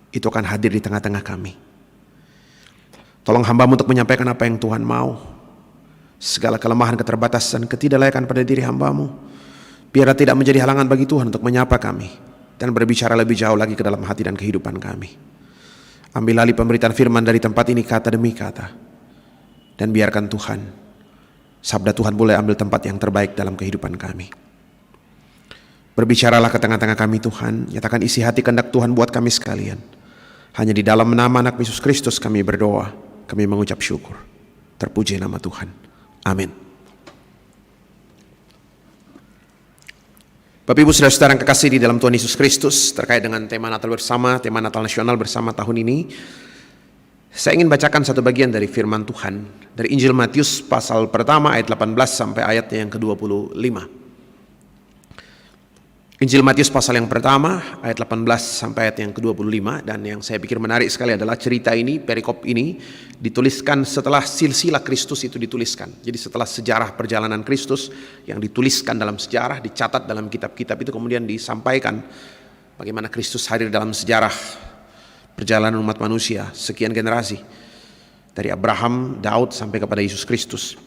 itu akan hadir di tengah-tengah kami. Tolong hamba-Mu untuk menyampaikan apa yang Tuhan mau. Segala kelemahan, keterbatasan, ketidaklayakan pada diri hamba-Mu, biarlah tidak menjadi halangan bagi Tuhan untuk menyapa kami dan berbicara lebih jauh lagi ke dalam hati dan kehidupan kami. Ambil alih pemberitaan firman dari tempat ini kata demi kata. Dan biarkan Tuhan, sabda Tuhan boleh ambil tempat yang terbaik dalam kehidupan kami. Berbicaralah ke tengah-tengah kami Tuhan. Nyatakan isi hati kehendak Tuhan buat kami sekalian. Hanya di dalam nama anak Yesus Kristus kami berdoa. Kami mengucap syukur. Terpuji nama Tuhan. Amin. Bapak Ibu Saudara-saudara yang kekasih di dalam Tuhan Yesus Kristus, terkait dengan tema Natal bersama, tema Natal nasional bersama tahun ini, saya ingin bacakan satu bagian dari firman Tuhan dari Injil Matius pasal pertama ayat 18 sampai ayatnya yang ke-25. Injil Matius pasal yang pertama ayat 18 sampai ayat yang ke-25, dan yang saya pikir menarik sekali adalah cerita ini, perikop ini dituliskan setelah silsilah Kristus itu dituliskan. Jadi setelah sejarah perjalanan Kristus yang dituliskan dalam sejarah, dicatat dalam kitab-kitab itu, kemudian disampaikan bagaimana Kristus hadir dalam sejarah perjalanan umat manusia sekian generasi, dari Abraham, Daud sampai kepada Yesus Kristus.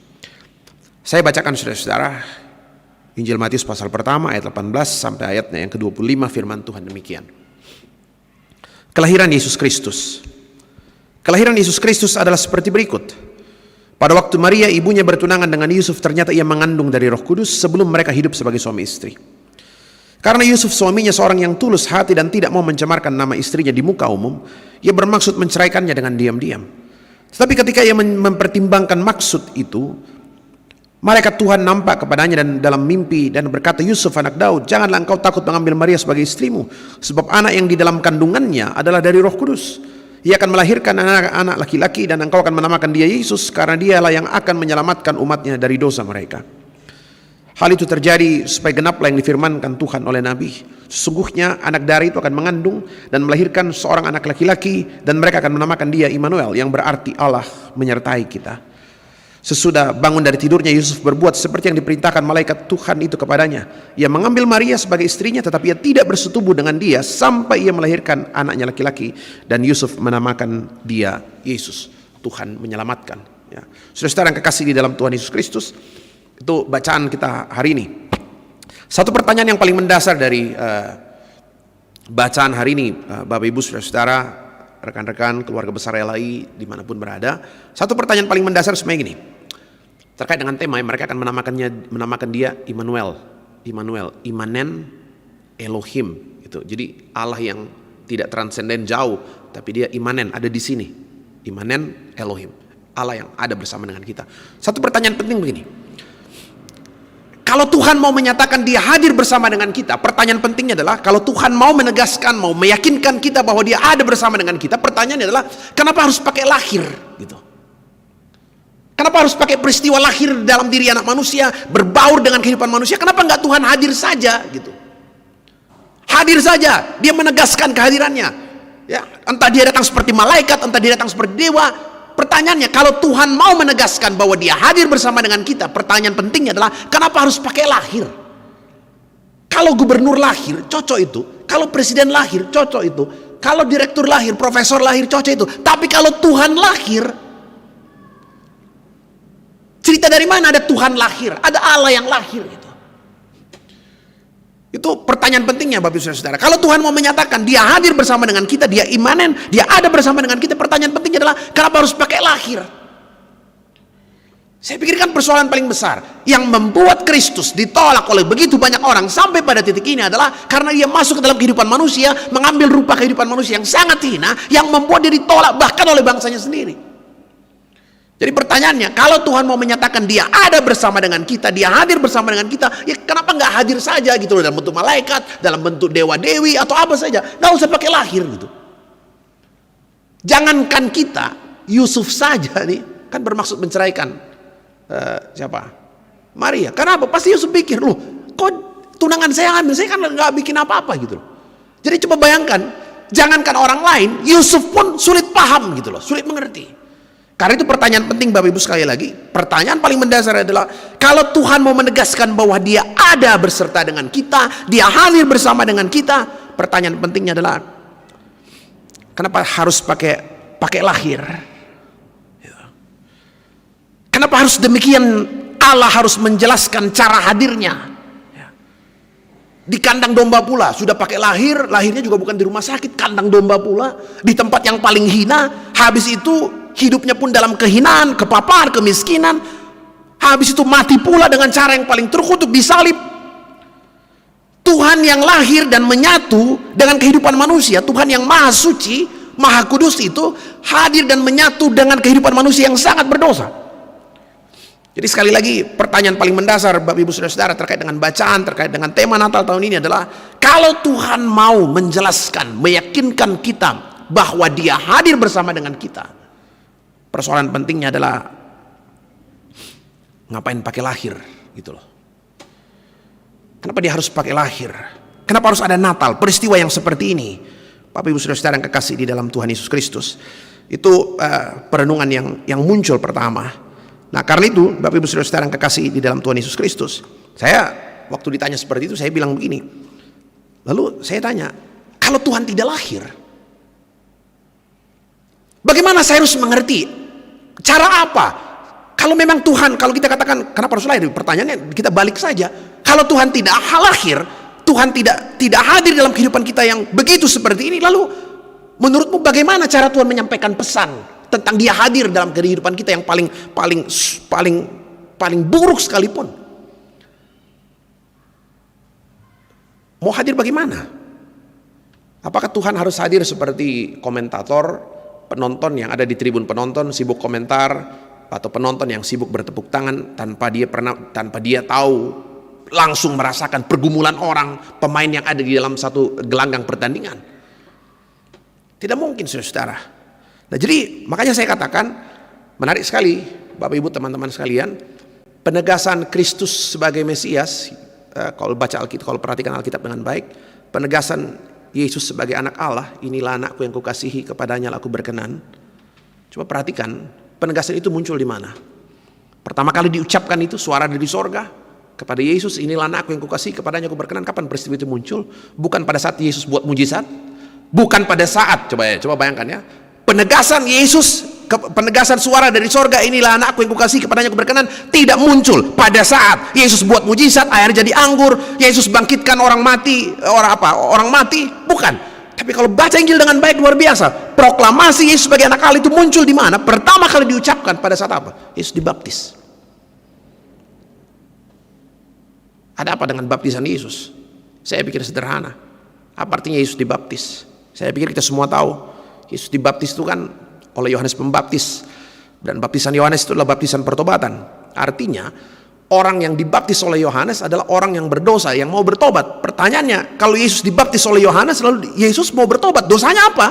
Saya bacakan saudara-saudara Injil Matius pasal pertama ayat 18 sampai ayatnya yang ke-25. Firman Tuhan demikian. Kelahiran Yesus Kristus. Kelahiran Yesus Kristus adalah seperti berikut. Pada waktu Maria ibunya bertunangan dengan Yusuf, ternyata ia mengandung dari Roh Kudus sebelum mereka hidup sebagai suami istri. Karena Yusuf suaminya seorang yang tulus hati dan tidak mau mencemarkan nama istrinya di muka umum, ia bermaksud menceraikannya dengan diam-diam. Tetapi ketika ia mempertimbangkan maksud itu, malaikat Tuhan nampak kepadanya dan dalam mimpi dan berkata, Yusuf anak Daud, janganlah engkau takut mengambil Maria sebagai istrimu, sebab anak yang di dalam kandungannya adalah dari Roh Kudus. Ia akan melahirkan anak laki-laki dan engkau akan menamakan dia Yesus, karena dialah yang akan menyelamatkan umatnya dari dosa mereka. Hal itu terjadi supaya genaplah yang difirmankan Tuhan oleh Nabi. Sesungguhnya anak dari itu akan mengandung dan melahirkan seorang anak laki-laki, dan mereka akan menamakan dia Immanuel, yang berarti Allah menyertai kita. Sesudah bangun dari tidurnya, Yusuf berbuat seperti yang diperintahkan malaikat Tuhan itu kepadanya. Ia mengambil Maria sebagai istrinya, tetapi ia tidak bersetubuh dengan dia sampai ia melahirkan anaknya laki-laki, dan Yusuf menamakan dia Yesus. Tuhan menyelamatkan. Ya. Saudara-saudara yang kekasih di dalam Tuhan Yesus Kristus, itu bacaan kita hari ini. Satu pertanyaan yang paling mendasar dari bacaan hari ini, Bapak Ibu Saudara-saudara, rekan-rekan, keluarga besar LAI dimanapun berada, satu pertanyaan paling mendasar sebenarnya gini. Terkait dengan tema, mereka akan menamakan dia Immanuel, Immanen Elohim. Itu. Jadi Allah yang tidak transenden jauh, tapi dia Immanen, ada di sini. Immanen Elohim, Allah yang ada bersama dengan kita. Satu pertanyaan penting begini. Kalau Tuhan mau menyatakan dia hadir bersama dengan kita, pertanyaan pentingnya adalah, kalau Tuhan mau menegaskan, mau meyakinkan kita bahwa dia ada bersama dengan kita, pertanyaannya adalah, kenapa harus pakai lahir? Gitu. Kenapa harus pakai peristiwa lahir dalam diri anak manusia, berbaur dengan kehidupan manusia? Kenapa enggak Tuhan hadir saja? Gitu. Hadir saja, dia menegaskan kehadirannya. Ya, entah dia datang seperti malaikat, entah dia datang seperti dewa. Pertanyaannya, kalau Tuhan mau menegaskan bahwa dia hadir bersama dengan kita, pertanyaan pentingnya adalah, kenapa harus pakai lahir? Kalau gubernur lahir, cocok itu. Kalau presiden lahir, cocok itu. Kalau direktur lahir, profesor lahir, cocok itu. Tapi kalau Tuhan lahir, cerita dari mana ada Tuhan lahir? Ada Allah yang lahir gitu. Itu pertanyaan pentingnya Bapak Ibu Saudara. Kalau Tuhan mau menyatakan dia hadir bersama dengan kita, dia imanen, dia ada bersama dengan kita, pertanyaan pentingnya adalah kenapa harus pakai lahir? Saya pikirkan persoalan paling besar yang membuat Kristus ditolak oleh begitu banyak orang sampai pada titik ini adalah karena dia masuk ke dalam kehidupan manusia, mengambil rupa kehidupan manusia yang sangat hina, yang membuat dia ditolak bahkan oleh bangsanya sendiri. Jadi pertanyaannya, kalau Tuhan mau menyatakan dia ada bersama dengan kita, dia hadir bersama dengan kita, ya kenapa nggak hadir saja gitu loh, dalam bentuk malaikat, dalam bentuk dewa-dewi atau apa saja, nggak usah pakai lahir gitu. Jangankan kita, Yusuf saja nih kan bermaksud menceraikan siapa? Maria. Karena apa? Pasti Yusuf pikir, loh kok tunangan saya hamil, saya kan nggak bikin apa-apa gitu loh. Jadi coba bayangkan, jangankan orang lain, Yusuf pun sulit paham gitu loh, sulit mengerti. Karena itu pertanyaan penting Bapak Ibu sekali lagi, pertanyaan paling mendasar adalah kalau Tuhan mau menegaskan bahwa dia ada beserta dengan kita, dia hadir bersama dengan kita, pertanyaan pentingnya adalah kenapa harus pakai lahir? Kenapa harus demikian? Allah harus menjelaskan cara hadirnya. Di kandang domba pula, sudah pakai lahir, lahirnya juga bukan di rumah sakit, kandang domba pula, di tempat yang paling hina, habis itu hidupnya pun dalam kehinaan, kepaparan, kemiskinan, habis itu mati pula dengan cara yang paling terkutuk, disalib. Tuhan yang lahir dan menyatu dengan kehidupan manusia, Tuhan yang maha suci, maha kudus itu hadir dan menyatu dengan kehidupan manusia yang sangat berdosa. Jadi sekali lagi pertanyaan paling mendasar Bapak Ibu Saudara terkait dengan bacaan, terkait dengan tema Natal tahun ini adalah kalau Tuhan mau menjelaskan, meyakinkan kita bahwa dia hadir bersama dengan kita, persoalan pentingnya adalah ngapain pakai lahir gitu loh. Kenapa dia harus pakai lahir? Kenapa harus ada Natal, peristiwa yang seperti ini? Bapak Ibu Saudara yang kekasih di dalam Tuhan Yesus Kristus, itu perenungan yang muncul pertama. Nah karena itu Bapak Ibu Saudara yang kekasih di dalam Tuhan Yesus Kristus, saya waktu ditanya seperti itu saya bilang begini, lalu saya tanya, kalau Tuhan tidak lahir, bagaimana saya harus mengerti? Cara apa? Kalau memang Tuhan, kalau kita katakan kenapa harus lahir? Pertanyaannya kita balik saja. Kalau Tuhan tidak lahir, Tuhan tidak hadir dalam kehidupan kita yang begitu seperti ini, lalu menurutmu bagaimana cara Tuhan menyampaikan pesan tentang dia hadir dalam kehidupan kita yang paling buruk sekalipun? Mau hadir bagaimana? Apakah Tuhan harus hadir seperti komentator, penonton yang ada di tribun penonton sibuk komentar, atau penonton yang sibuk bertepuk tangan tanpa dia tahu, langsung merasakan pergumulan orang, pemain yang ada di dalam satu gelanggang pertandingan? Tidak mungkin saudara. Nah jadi makanya saya katakan menarik sekali Bapak Ibu teman-teman sekalian, penegasan Kristus sebagai Mesias, kalau baca Alkitab, kalau perhatikan Alkitab dengan baik, penegasan Yesus sebagai anak Allah, inilah anakku yang kukasihi, kepadanya aku berkenan. Coba perhatikan penegasan itu muncul di mana? Pertama kali diucapkan itu suara dari sorga kepada Yesus, inilah anakku yang kukasihi, kepadanya aku berkenan. Kapan peristiwa itu muncul? Bukan pada saat Yesus buat mujizat, bukan pada saat, coba bayangkan ya, penegasan Yesus, penegasan suara dari sorga, inilah anakku yang kukasihi, kepadanya aku berkenan, tidak muncul pada saat Yesus buat mujizat, air jadi anggur, Yesus bangkitkan orang mati, bukan. Tapi kalau baca Injil dengan baik, luar biasa, proklamasi Yesus sebagai anak Allah itu muncul di mana? Pertama kali diucapkan pada saat apa? Yesus dibaptis. Ada apa dengan baptisan Yesus? Saya pikir sederhana. Apa artinya Yesus dibaptis? Saya pikir kita semua tahu Yesus dibaptis itu kan oleh Yohanes Pembaptis, dan baptisan Yohanes itu adalah baptisan pertobatan. Artinya orang yang dibaptis oleh Yohanes adalah orang yang berdosa, yang mau bertobat. Pertanyaannya, kalau Yesus dibaptis oleh Yohanes lalu Yesus mau bertobat, dosanya apa?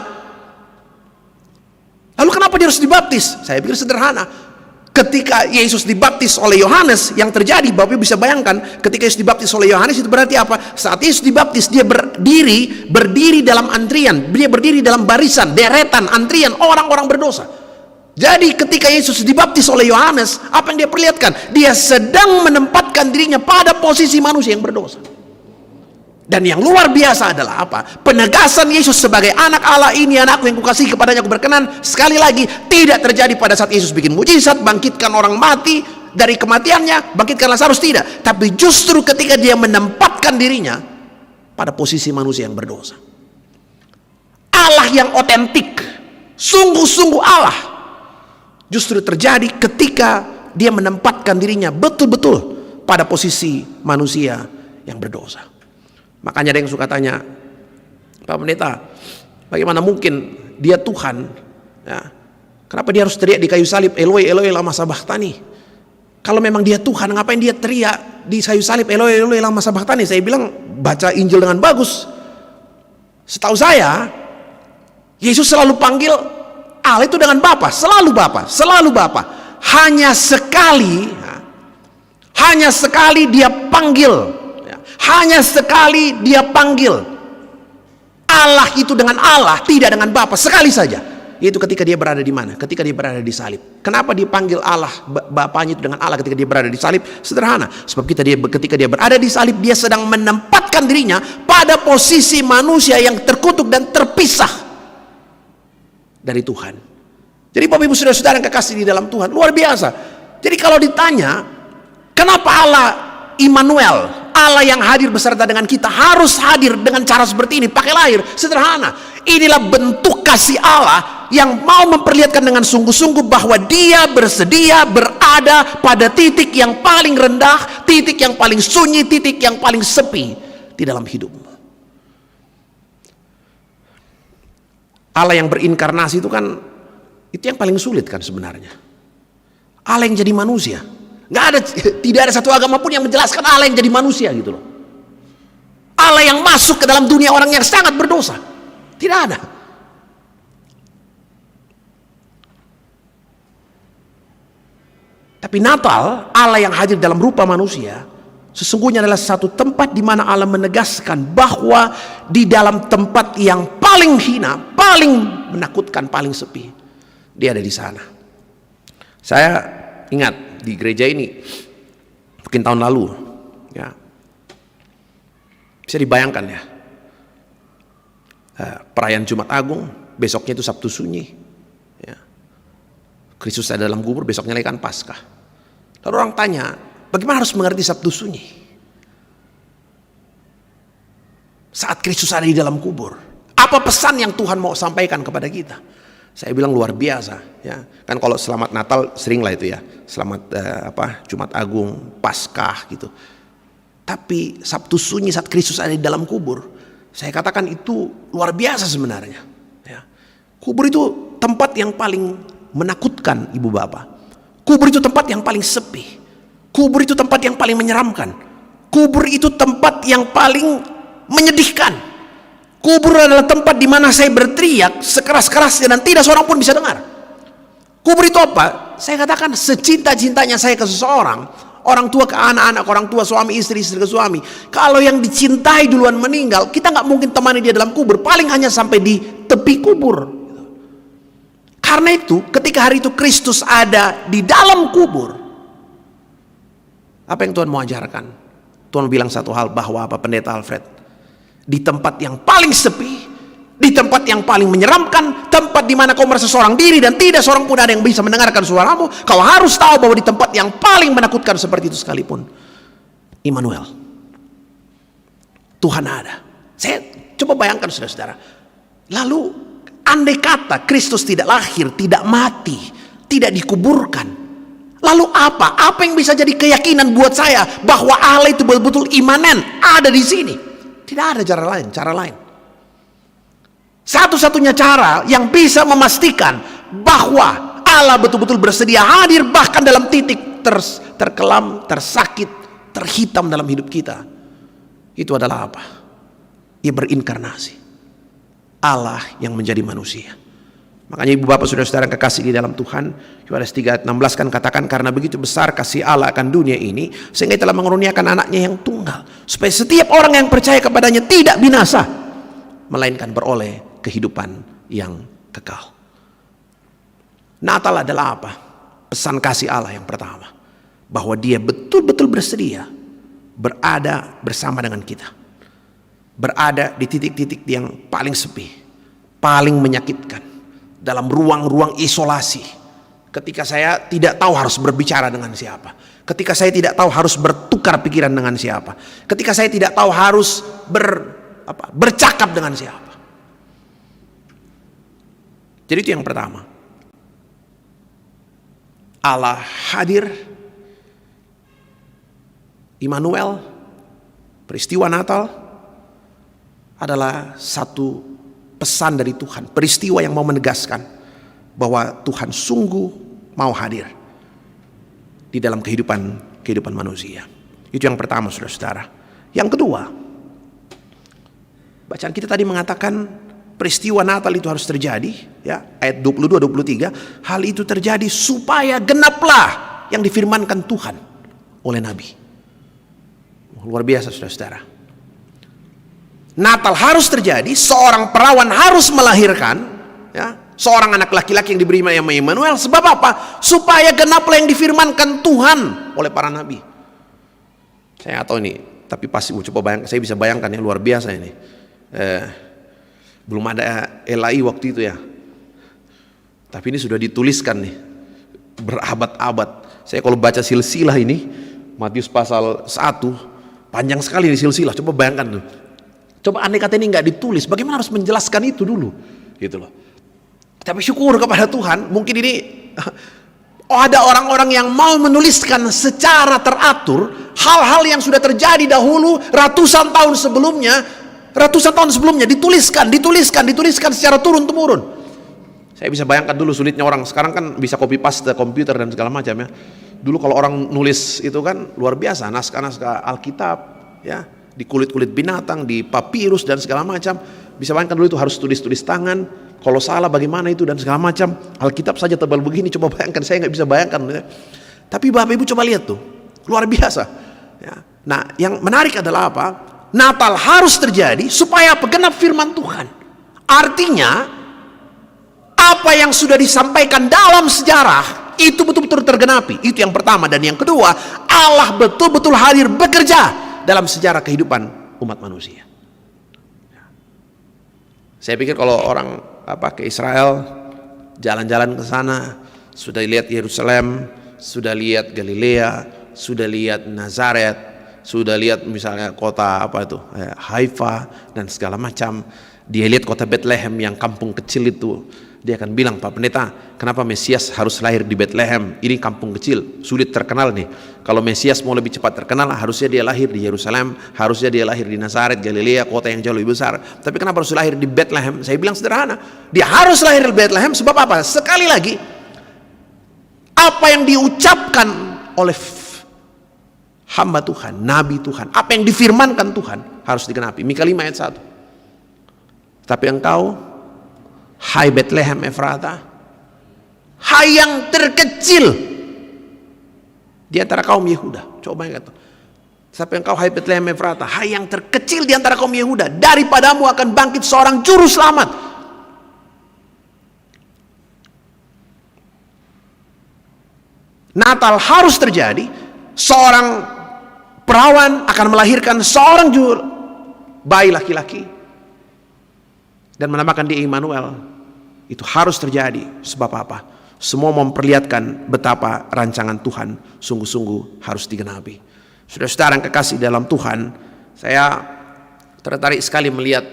Lalu kenapa dia harus dibaptis? Saya pikir sederhana. Ketika Yesus dibaptis oleh Yohanes, yang terjadi Bapak bisa bayangkan, ketika Yesus dibaptis oleh Yohanes itu berarti apa? Saat Yesus dibaptis dia berdiri dalam antrian, dia berdiri dalam barisan, deretan, antrian orang-orang berdosa. Jadi ketika Yesus dibaptis oleh Yohanes, apa yang dia perlihatkan? Dia sedang menempatkan dirinya pada posisi manusia yang berdosa. Dan yang luar biasa adalah apa? Penegasan Yesus sebagai anak Allah, ini anakku yang kukasihi, kepadanya aku berkenan. Sekali lagi, tidak terjadi pada saat Yesus bikin mujizat, bangkitkan orang mati dari kematiannya, bangkitkan Lazarus, tidak. Tapi justru ketika dia menempatkan dirinya pada posisi manusia yang berdosa. Allah yang otentik, sungguh-sungguh Allah, justru terjadi ketika dia menempatkan dirinya betul-betul pada posisi manusia yang berdosa. Makanya ada yang suka tanya, Pak Pendeta, bagaimana mungkin dia Tuhan? Ya, kenapa dia harus teriak di kayu salib, Eloi, Eloi, lama sabachthani? Kalau memang dia Tuhan, ngapain dia teriak di kayu salib, Eloi, Eloi, lama sabachthani? Saya bilang, baca Injil dengan bagus. Setahu saya, Yesus selalu panggil Allah itu dengan Bapa, selalu Bapa, selalu Bapa. Hanya sekali dia panggil. Hanya sekali dia panggil Allah itu dengan Allah, tidak dengan Bapa, sekali saja. Yaitu ketika dia berada di mana? Ketika dia berada di salib. Kenapa dipanggil Allah Bapanya itu dengan Allah ketika dia berada di salib? Sederhana, sebab ketika dia berada di salib, dia sedang menempatkan dirinya pada posisi manusia yang terkutuk dan terpisah dari Tuhan. Jadi Bapak Ibu Saudara-saudara yang kekasih di dalam Tuhan, luar biasa. Jadi kalau ditanya, kenapa Allah Immanuel, Allah yang hadir beserta dengan kita, harus hadir dengan cara seperti ini, pakai lahir? Sederhana, inilah bentuk kasih Allah yang mau memperlihatkan dengan sungguh-sungguh bahwa dia bersedia berada pada titik yang paling rendah, titik yang paling sunyi, titik yang paling sepi di dalam hidupmu. Allah yang berinkarnasi itu kan, itu yang paling sulit kan sebenarnya. Allah yang jadi manusia. Tidak ada satu agama pun yang menjelaskan Allah yang jadi manusia gitu loh. Allah yang masuk ke dalam dunia orang yang sangat berdosa. Tidak ada. Tapi Natal, Allah yang hadir dalam rupa manusia, sesungguhnya adalah satu tempat di mana Allah menegaskan bahwa di dalam tempat yang paling hina, paling menakutkan, paling sepi, dia ada di sana. Saya ingat di gereja ini mungkin tahun lalu, ya, bisa dibayangkan ya, perayaan Jumat Agung, besoknya itu Sabtu Sunyi, ya. Kristus ada dalam kubur, besoknya lagi kan Paskah. Lalu orang tanya, bagaimana harus mengerti Sabtu Sunyi saat Kristus ada di dalam kubur? Apa pesan yang Tuhan mau sampaikan kepada kita? Saya bilang luar biasa, ya. Kan kalau selamat Natal sering lah itu ya, selamat Jumat Agung, Paskah gitu. Tapi Sabtu Sunyi saat Kristus ada di dalam kubur, saya katakan itu luar biasa sebenarnya. Ya. Kubur itu tempat yang paling menakutkan, Ibu Bapak. Kubur itu tempat yang paling sepi. Kubur itu tempat yang paling menyeramkan. Kubur itu tempat yang paling menyedihkan. Kubur adalah tempat di mana saya berteriak sekeras-kerasnya dan tidak seorang pun bisa dengar. Kubur itu apa? Saya katakan secinta-cintanya saya ke seseorang, orang tua ke anak-anak, orang tua suami istri, istri ke suami. Kalau yang dicintai duluan meninggal, kita nggak mungkin temani dia dalam kubur, paling hanya sampai di tepi kubur. Karena itu, ketika hari itu Kristus ada di dalam kubur, apa yang Tuhan mau ajarkan? Tuhan bilang satu hal, bahwa apa, Pendeta Alfred? Di tempat yang paling sepi, di tempat yang paling menyeramkan, tempat di mana kau merasa seorang diri dan tidak seorang pun ada yang bisa mendengarkan suaramu, kau harus tahu bahwa di tempat yang paling menakutkan seperti itu sekalipun, Immanuel, Tuhan ada. Saya coba bayangkan saudara-saudara. Lalu andai kata Kristus tidak lahir, tidak mati, tidak dikuburkan, lalu apa? Apa yang bisa jadi keyakinan buat saya bahwa Allah itu betul-betul imanen ada di sini? Tidak ada cara lain. Satu-satunya cara yang bisa memastikan bahwa Allah betul-betul bersedia hadir bahkan dalam titik terkelam, tersakit, terhitam dalam hidup kita, itu adalah apa? Dia berinkarnasi. Allah yang menjadi manusia. Makanya Ibu Bapak Saudara-saudara yang kekasih di dalam Tuhan, Yohanes 3 ayat 16 kan katakan, karena begitu besar kasih Allah akan dunia ini, sehingga telah mengaruniakan anaknya yang tunggal, supaya setiap orang yang percaya kepadanya tidak binasa, melainkan beroleh kehidupan yang kekal. Natal adalah apa? Pesan kasih Allah yang pertama, bahwa dia betul-betul bersedia berada bersama dengan kita. berada di titik-titik yang paling sepi, paling menyakitkan, dalam ruang-ruang isolasi. Ketika saya tidak tahu harus berbicara dengan siapa, ketika saya tidak tahu harus bertukar pikiran dengan siapa, ketika saya tidak tahu harus bercakap dengan siapa. Jadi itu yang pertama. Allah hadir, Immanuel, peristiwa Natal adalah satu pesan dari Tuhan, peristiwa yang mau menegaskan bahwa Tuhan sungguh mau hadir di dalam kehidupan manusia. Itu yang pertama, saudara-saudara. Yang kedua, bacaan kita tadi mengatakan peristiwa Natal itu harus terjadi, ya, ayat 22-23, hal itu terjadi supaya genaplah yang difirmankan Tuhan oleh Nabi. Luar biasa, saudara-saudara. Natal harus terjadi, seorang perawan harus melahirkan, ya, seorang anak laki-laki yang diberi nama Immanuel. Sebab apa? Supaya genaplah yang difirmankan Tuhan oleh para nabi. Saya nggak tahu ini, tapi pasti coba bayangkan, saya bisa bayangkan yang luar biasa ini. Belum ada LAI waktu itu, ya, tapi ini sudah dituliskan nih berabad-abad. Saya kalau baca silsilah ini, Matius pasal 1, panjang sekali di silsilah. Coba bayangkan tuh. Coba andai kata ini nggak ditulis, bagaimana harus menjelaskan itu dulu, gitu loh. Tapi syukur kepada Tuhan, mungkin ini ada orang-orang yang mau menuliskan secara teratur hal-hal yang sudah terjadi dahulu ratusan tahun sebelumnya dituliskan secara turun-temurun. Saya bisa bayangkan dulu sulitnya orang. Sekarang kan bisa copy paste komputer dan segala macam, ya. Dulu kalau orang nulis itu kan luar biasa, naskah-naskah Alkitab, ya, di kulit-kulit binatang, di papirus dan segala macam. Bisa bayangkan dulu itu harus tulis tangan. Kalau salah bagaimana itu dan segala macam. Alkitab saja tebal begini, coba bayangkan, saya nggak bisa bayangkan, ya. Tapi Bapak Ibu coba lihat tuh, luar biasa, ya. Nah, yang menarik adalah apa? Natal harus terjadi supaya genap firman Tuhan. Artinya apa yang sudah disampaikan dalam sejarah itu betul-betul tergenapi. Itu yang pertama. Dan yang kedua, Allah betul-betul hadir bekerja dalam sejarah kehidupan umat manusia. Saya pikir kalau orang ke Israel, jalan-jalan ke sana, sudah lihat Yerusalem, sudah lihat Galilea, sudah lihat Nazaret, sudah lihat misalnya kota Haifa dan segala macam. Dia lihat kota Bethlehem yang kampung kecil itu. Dia akan bilang, Pak Pendeta, kenapa Mesias harus lahir di Bethlehem? Ini kampung kecil, sulit terkenal nih. Kalau Mesias mau lebih cepat terkenal, harusnya dia lahir di Yerusalem, harusnya dia lahir di Nazaret, Galilea, kota yang jauh lebih besar. Tapi kenapa harus lahir di Bethlehem? Saya bilang sederhana, dia harus lahir di Bethlehem sebab apa? Sekali lagi, apa yang diucapkan oleh hamba Tuhan, nabi Tuhan, apa yang difirmankan Tuhan harus digenapi. Mika 5 ayat 1. Tapi engkau, hai Bethlehem Efrata, hai yang terkecil di antara kaum Yehuda. Coba ingat tuh. Tapi engkau, hai Bethlehem Efrata, hai yang terkecil di antara kaum Yehuda, daripadamu akan bangkit seorang juru selamat. Natal harus terjadi. Seorang perawan akan melahirkan seorang bayi laki-laki dan menamakan dia Immanuel. Itu harus terjadi. Sebab apa? Semua memperlihatkan betapa rancangan Tuhan sungguh-sungguh harus digenapi. Saudara-saudara yang kekasih dalam Tuhan, saya tertarik sekali melihat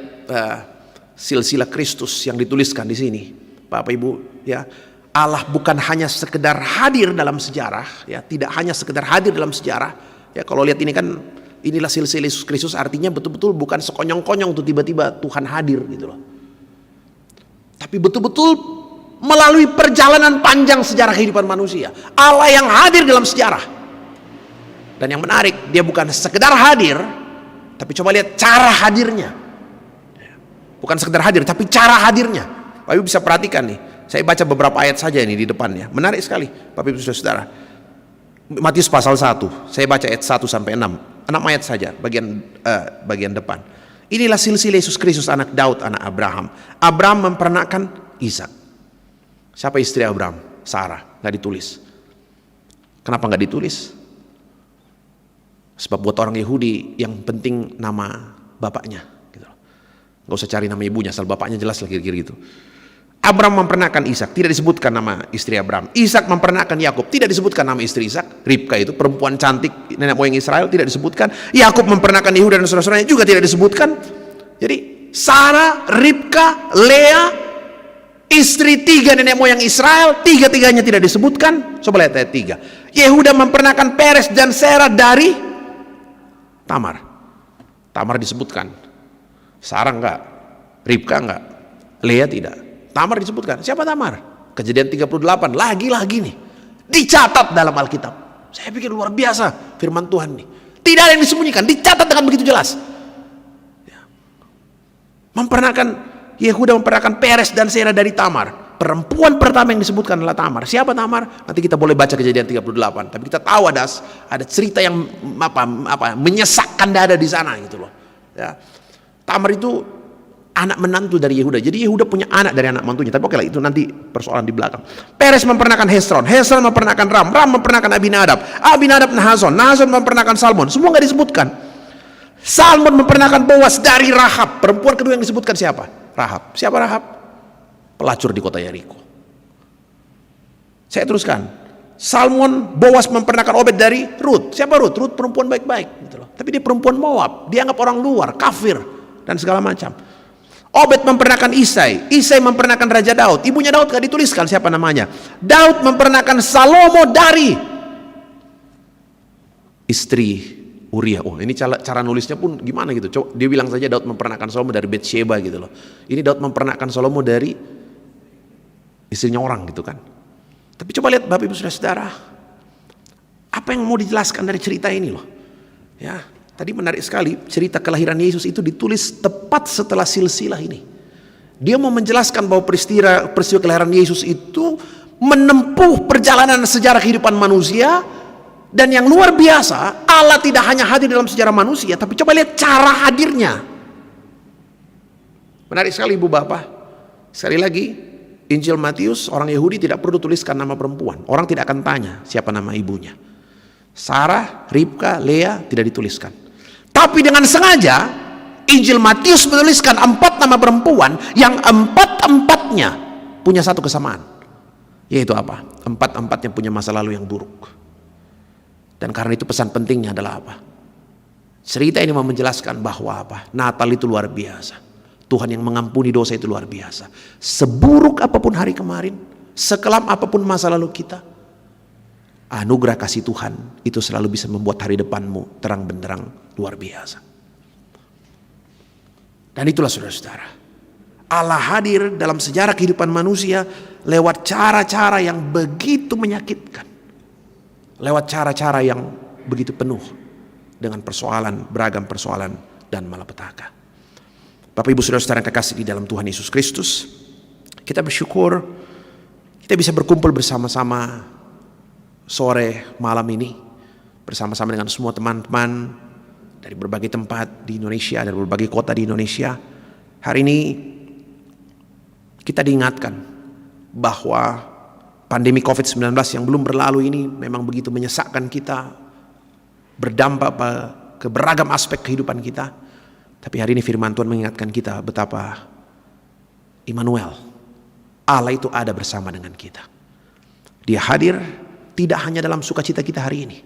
silsilah Kristus yang dituliskan di sini, Bapak Ibu, ya. Allah bukan hanya sekedar hadir dalam sejarah, ya, tidak hanya sekedar hadir dalam sejarah. Ya, kalau lihat ini kan, inilah silsilah Yesus Kristus, artinya betul-betul bukan sekonyong-konyong tuh tiba-tiba Tuhan hadir gitu loh. Tapi betul-betul melalui perjalanan panjang sejarah kehidupan manusia, Allah yang hadir dalam sejarah. Dan yang menarik, dia bukan sekedar hadir, tapi coba lihat cara hadirnya. Bukan sekedar hadir, tapi cara hadirnya. Bapak Ibu bisa perhatikan nih. Saya baca beberapa ayat saja ini di depannya. Menarik sekali, Bapak Ibu Saudara. Matius pasal 1. Saya baca ayat 1 sampai 6. 6 ayat saja, bagian depan. Inilah silsilah Yesus Kristus, anak Daud, anak Abraham. Abraham memperanakan Ishak. Siapa istri Abraham? Sarah. Nggak ditulis. Kenapa nggak ditulis? Sebab buat orang Yahudi yang penting nama bapaknya. Gak usah cari nama ibunya, asal bapaknya jelas lah kira-kira gitu. Abraham memperanakan Ishak, tidak disebutkan nama istri Abraham. Ishak memperanakan Yakub, tidak disebutkan nama istri Ishak. Ribka itu perempuan cantik nenek moyang Israel, tidak disebutkan. Yakub memperanakan Yehuda dan saudara-saudaranya, juga tidak disebutkan. Jadi Sarah, Ribka, Lea, istri 3 nenek moyang Israel, 3-tiganya tidak disebutkan. Coba lihat ayat 3. Yehuda memperanakan Peres dan Serah dari Tamar. Tamar disebutkan. Sarah enggak, Ribka enggak, Lea tidak. Tamar disebutkan. Siapa Tamar? Kejadian 38. Lagi-lagi nih dicatat dalam Alkitab. Saya pikir luar biasa firman Tuhan nih. Tidak ada yang disembunyikan, dicatat dengan begitu jelas. Yehuda memperanakan Peres dan Serah dari Tamar. Perempuan pertama yang disebutkan adalah Tamar. Siapa Tamar? Nanti kita boleh baca Kejadian 38. Tapi kita tahu ada cerita yang menyesakkan dada di sana gitu loh. Ya. Tamar itu anak menantu dari Yehuda. Jadi Yehuda punya anak dari anak mantunya. Tapi oke lah, itu nanti persoalan di belakang. Peres memperanakan Hesron, Hesron memperanakan Ram, Ram memperanakan Abinadab, Abinadab Nahson, Nahson memperanakan Salmon. Semua nggak disebutkan. Salmon memperanakan Boas dari Rahab. Perempuan kedua yang disebutkan siapa? Rahab. Siapa Rahab? Pelacur di kota Yeriko. Saya teruskan. Salmon, Boas memperanakan Obed dari Rut. Siapa Rut? Rut perempuan baik-baik gitu loh. Tapi dia perempuan Moab, dianggap orang luar, kafir dan segala macam. Obed memperanakan Isai, Isai memperanakan Raja Daud. Ibunya Daud gak dituliskan siapa namanya. Daud memperanakan Salomo dari istri Uria. Oh, ini cara nulisnya pun gimana gitu. Coba dia bilang saja Daud memperanakan Salomo dari Betsheba gitu loh. Ini Daud memperanakan Salomo dari istrinya orang gitu kan. Tapi coba lihat Bapak Ibu Saudara, apa yang mau dijelaskan dari cerita ini loh. Ya, tadi menarik sekali, cerita kelahiran Yesus itu ditulis tepat setelah silsilah ini. Dia mau menjelaskan bahwa peristiwa kelahiran Yesus itu menempuh perjalanan sejarah kehidupan manusia. Dan yang luar biasa, Allah tidak hanya hadir dalam sejarah manusia, tapi coba lihat cara hadirnya. Menarik sekali Ibu Bapak. Sekali lagi, Injil Matius, orang Yahudi tidak perlu tuliskan nama perempuan. Orang tidak akan tanya siapa nama ibunya. Sarah, Ribka, Lea tidak dituliskan. Tapi dengan sengaja Injil Matius menuliskan 4 nama perempuan yang 4-empatnya punya satu kesamaan. Yaitu apa? 4-empatnya punya masa lalu yang buruk. Dan karena itu pesan pentingnya adalah apa? Cerita ini mau menjelaskan bahwa apa? Natal itu luar biasa. Tuhan yang mengampuni dosa itu luar biasa. Seburuk apapun hari kemarin, sekelam apapun masa lalu kita, anugerah kasih Tuhan itu selalu bisa membuat hari depanmu terang benderang luar biasa. Dan itulah saudara-saudara, Allah hadir dalam sejarah kehidupan manusia lewat cara-cara yang begitu menyakitkan, lewat cara-cara yang begitu penuh dengan persoalan, beragam persoalan dan malapetaka. Bapak Ibu Saudara-saudara yang kekasih di dalam Tuhan Yesus Kristus, kita bersyukur kita bisa berkumpul bersama-sama sore malam ini bersama-sama dengan semua teman-teman dari berbagai tempat di Indonesia, dari berbagai kota di Indonesia. Hari ini kita diingatkan bahwa pandemi COVID-19 yang belum berlalu ini memang begitu menyesakkan kita, berdampak ke beragam aspek kehidupan kita. Tapi hari ini firman Tuhan mengingatkan kita betapa Immanuel, Allah itu ada bersama dengan kita. Dia hadir tidak hanya dalam sukacita kita hari ini.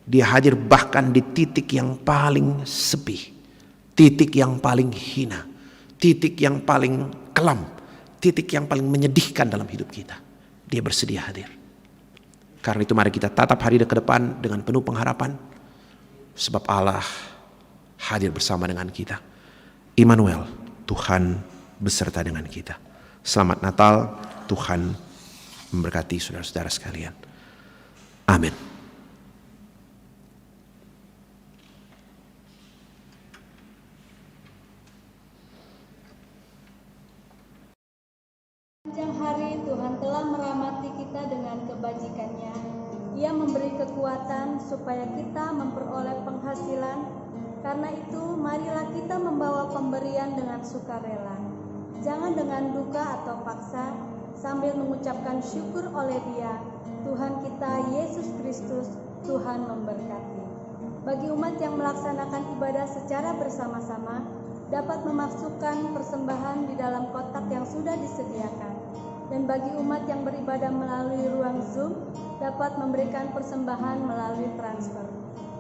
Dia hadir bahkan di titik yang paling sepi, titik yang paling hina, titik yang paling kelam, titik yang paling menyedihkan dalam hidup kita. Dia bersedia hadir. Karena itu mari kita tatap hari ke depan dengan penuh pengharapan. Sebab Allah hadir bersama dengan kita. Immanuel, Tuhan beserta dengan kita. Selamat Natal, Tuhan memberkati saudara-saudara sekalian. Amin. Sepanjang hari Tuhan telah merahmati kita dengan kebajikannya. Ia memberi kekuatan supaya kita memperoleh penghasilan. Karena itu marilah kita membawa pemberian dengan sukarela. Jangan dengan duka atau paksa, sambil mengucapkan syukur oleh Dia, Tuhan kita Yesus Kristus. Tuhan memberkati. Bagi umat yang melaksanakan ibadah secara bersama-sama, dapat memasukkan persembahan di dalam kotak yang sudah disediakan. Dan bagi umat yang beribadah melalui ruang Zoom, dapat memberikan persembahan melalui transfer.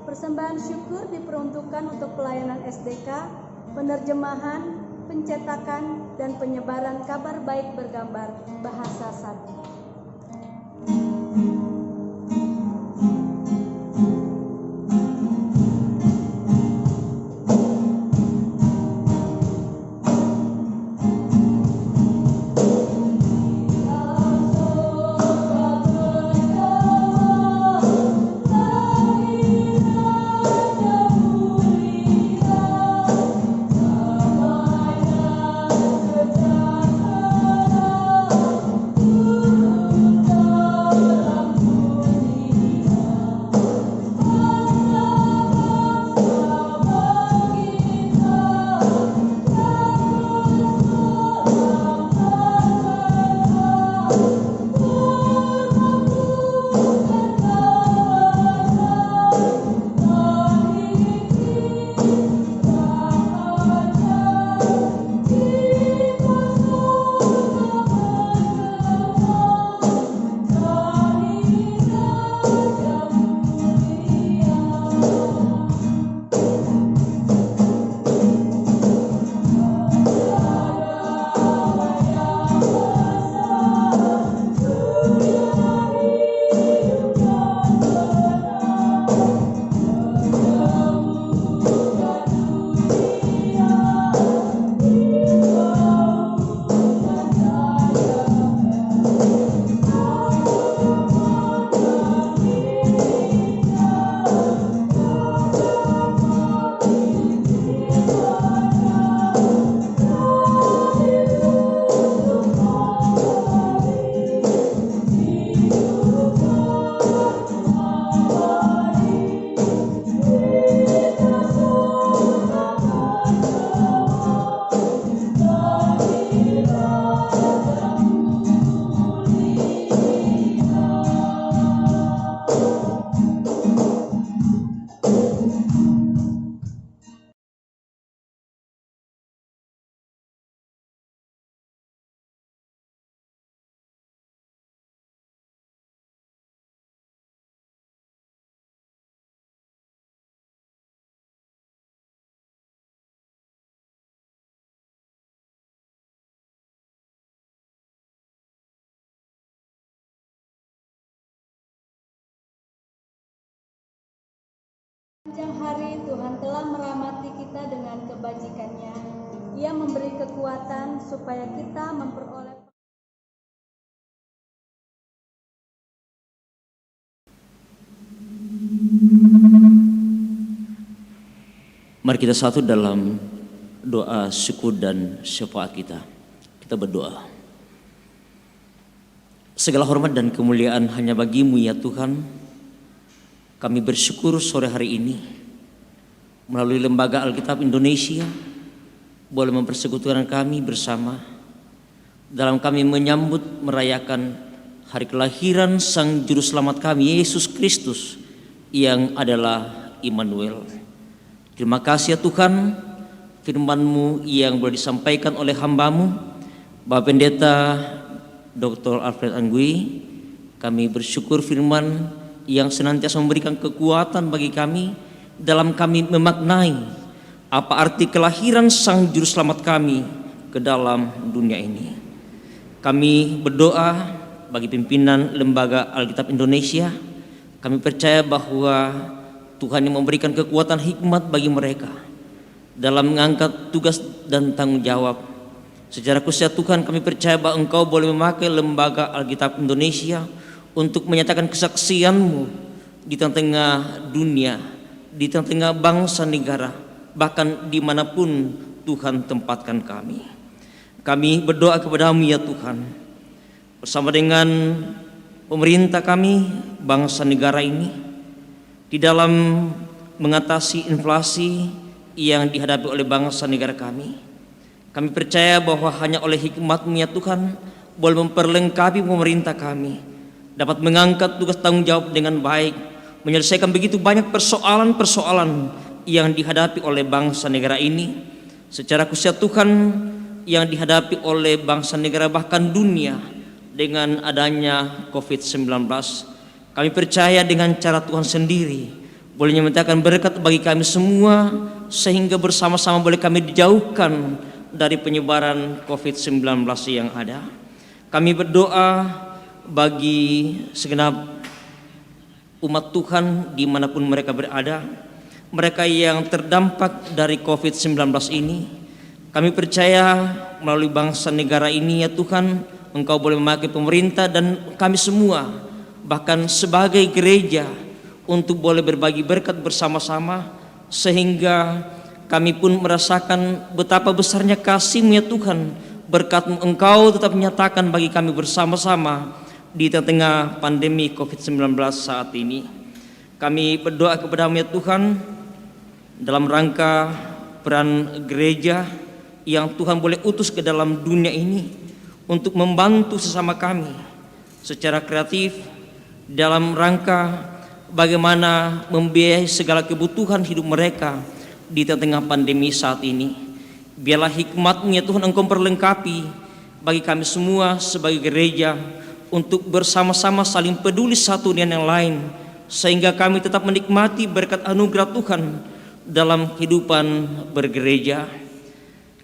Persembahan syukur diperuntukkan untuk pelayanan SDK, penerjemahan, pencetakan, dan penyebaran kabar baik bergambar bahasa Satu. Sepanjang hari Tuhan telah merahmati kita dengan kebajikan-Nya. Ia memberi kekuatan supaya kita memperoleh. Mari kita satu dalam doa syukur dan syafaat kita. Kita berdoa. Segala hormat dan kemuliaan hanya bagi-Mu ya Tuhan. Kami bersyukur sore hari ini melalui Lembaga Alkitab Indonesia boleh mempersekutukan kami bersama dalam kami menyambut merayakan hari kelahiran Sang Juru Selamat kami Yesus Kristus yang adalah Immanuel. Terima kasih ya Tuhan, firman-Mu yang boleh disampaikan oleh hamba-Mu Bapak Pendeta Dr. Alfred Anggui. Kami bersyukur firman yang senantiasa memberikan kekuatan bagi kami dalam kami memaknai apa arti kelahiran Sang Juru Selamat kami ke dalam dunia ini. Kami berdoa bagi pimpinan Lembaga Alkitab Indonesia. Kami percaya bahwa Tuhan yang memberikan kekuatan hikmat bagi mereka dalam mengangkat tugas dan tanggung jawab. Secara khusus Tuhan, kami percaya bahwa Engkau boleh memakai Lembaga Alkitab Indonesia untuk menyatakan kesaksian-Mu di tengah-tengah dunia, di tengah-tengah bangsa negara, bahkan dimanapun Tuhan tempatkan kami. Kami berdoa kepada-Mu ya Tuhan, bersama dengan pemerintah kami, bangsa negara ini, di dalam mengatasi inflasi yang dihadapi oleh bangsa negara kami. Kami percaya bahwa hanya oleh hikmat-Mu ya Tuhan boleh memperlengkapi pemerintah kami dapat mengangkat tugas tanggung jawab dengan baik, menyelesaikan begitu banyak persoalan-persoalan yang dihadapi oleh bangsa negara ini, secara khusus Tuhan yang dihadapi oleh bangsa negara bahkan dunia dengan adanya COVID-19. Kami percaya dengan cara Tuhan sendiri boleh menyatakan berkat bagi kami semua, sehingga bersama-sama boleh kami dijauhkan dari penyebaran COVID-19 yang ada. Kami berdoa bagi segenap umat Tuhan dimanapun mereka berada, mereka yang terdampak dari COVID-19 ini. Kami percaya melalui bangsa negara ini ya Tuhan, Engkau boleh memakai pemerintah dan kami semua, bahkan sebagai gereja, untuk boleh berbagi berkat bersama-sama, sehingga kami pun merasakan betapa besarnya kasih-Mu ya Tuhan. Berkat-Mu Engkau tetap menyatakan bagi kami bersama-sama di tengah pandemi COVID-19 saat ini. Kami berdoa kepada-Mu ya Tuhan dalam rangka peran gereja yang Tuhan boleh utus ke dalam dunia ini untuk membantu sesama kami secara kreatif dalam rangka bagaimana membiayai segala kebutuhan hidup mereka di tengah pandemi saat ini. Biarlah hikmat-Mu ya Tuhan Engkau perlengkapi bagi kami semua sebagai gereja untuk bersama-sama saling peduli satu dengan yang lain, sehingga kami tetap menikmati berkat anugerah Tuhan dalam kehidupan bergereja.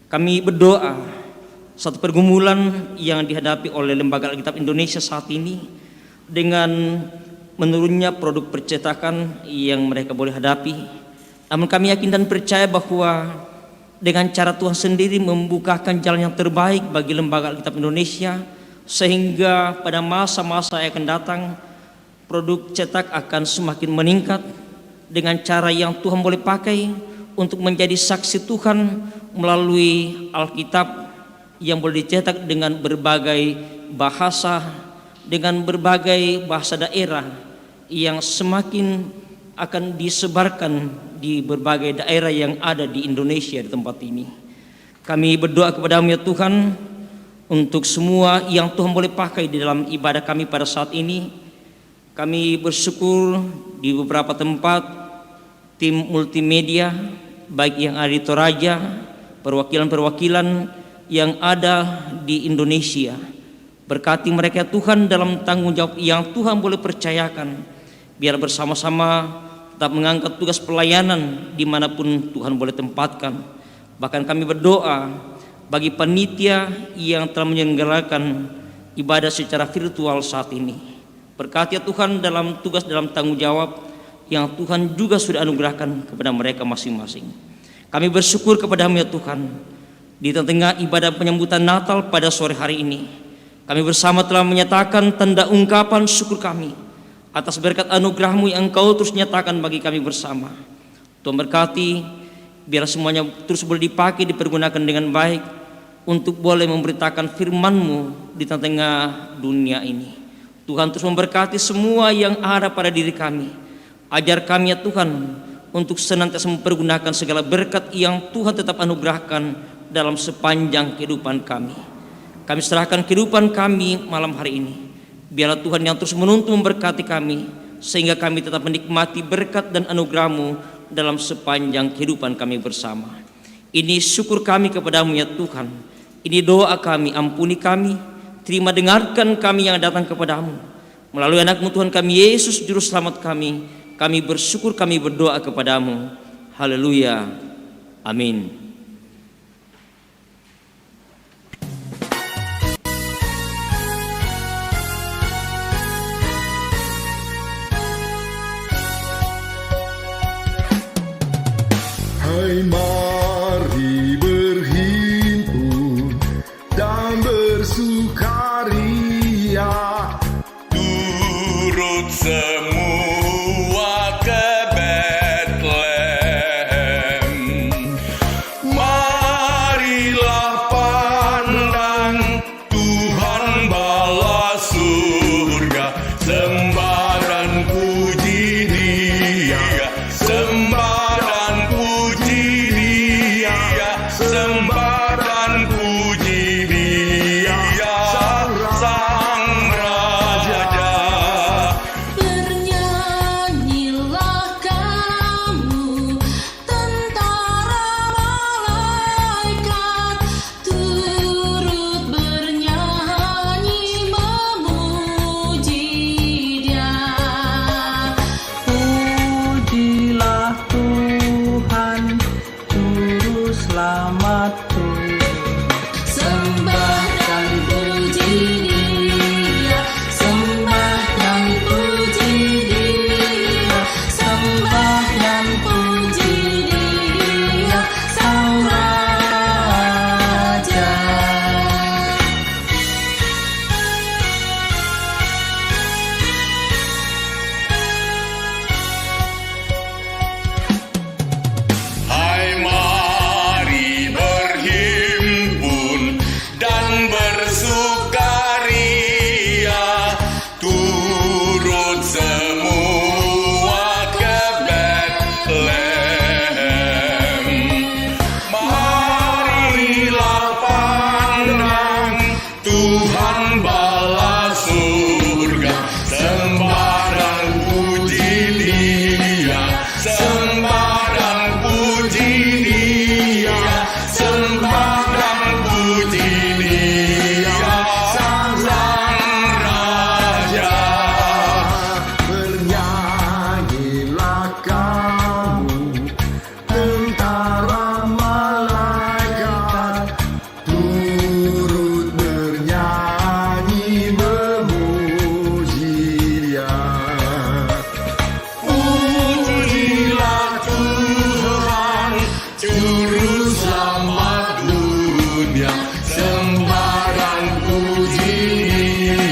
Kami berdoa satu pergumulan yang dihadapi oleh Lembaga Alkitab Indonesia saat ini dengan menurunnya produk percetakan yang mereka boleh hadapi. Namun kami yakin dan percaya bahwa dengan cara Tuhan sendiri membukakan jalan yang terbaik bagi Lembaga Alkitab Indonesia, sehingga pada masa-masa yang akan datang produk cetak akan semakin meningkat dengan cara yang Tuhan boleh pakai untuk menjadi saksi Tuhan melalui Alkitab yang boleh dicetak dengan berbagai bahasa, dengan berbagai bahasa daerah yang semakin akan disebarkan di berbagai daerah yang ada di Indonesia di tempat ini. Kami berdoa kepada-Mu ya Tuhan untuk semua yang Tuhan boleh pakai di dalam ibadah kami pada saat ini. Kami bersyukur di beberapa tempat tim multimedia baik yang ada di Toraja, perwakilan-perwakilan yang ada di Indonesia. Berkati mereka Tuhan dalam tanggung jawab yang Tuhan boleh percayakan. Biar bersama-sama tetap mengangkat tugas pelayanan dimanapun Tuhan boleh tempatkan. Bahkan kami berdoa bagi panitia yang telah menyelenggarakan ibadah secara virtual saat ini. Berkati Tuhan dalam tugas, dalam tanggung jawab yang Tuhan juga sudah anugerahkan kepada mereka masing-masing. Kami bersyukur kepada-Mu ya Tuhan, di tengah ibadah penyambutan Natal pada sore hari ini, kami bersama telah menyatakan tanda ungkapan syukur kami atas berkat anugerah-Mu yang Engkau terus nyatakan bagi kami bersama. Tuhan berkati, biar semuanya terus boleh dipakai, dipergunakan dengan baik untuk boleh memberitakan firman-Mu di tengah dunia ini. Tuhan terus memberkati semua yang ada pada diri kami. Ajar kami ya Tuhan untuk senantiasa mempergunakan segala berkat yang Tuhan tetap anugerahkan dalam sepanjang kehidupan kami. Kami serahkan kehidupan kami malam hari ini. Biarlah Tuhan yang terus menuntun memberkati kami, sehingga kami tetap menikmati berkat dan anugerah-Mu dalam sepanjang kehidupan kami bersama. Ini syukur kami kepada-Mu ya Tuhan. Ini doa kami, ampuni kami, terima dengarkan kami yang datang kepada-Mu. Melalui anak-Mu Tuhan kami Yesus Juru Selamat kami bersyukur, kami berdoa kepada-Mu. Haleluya. Amin. Hai, mari berhimpun dan bersukaria, turut semua ke Bethlehem.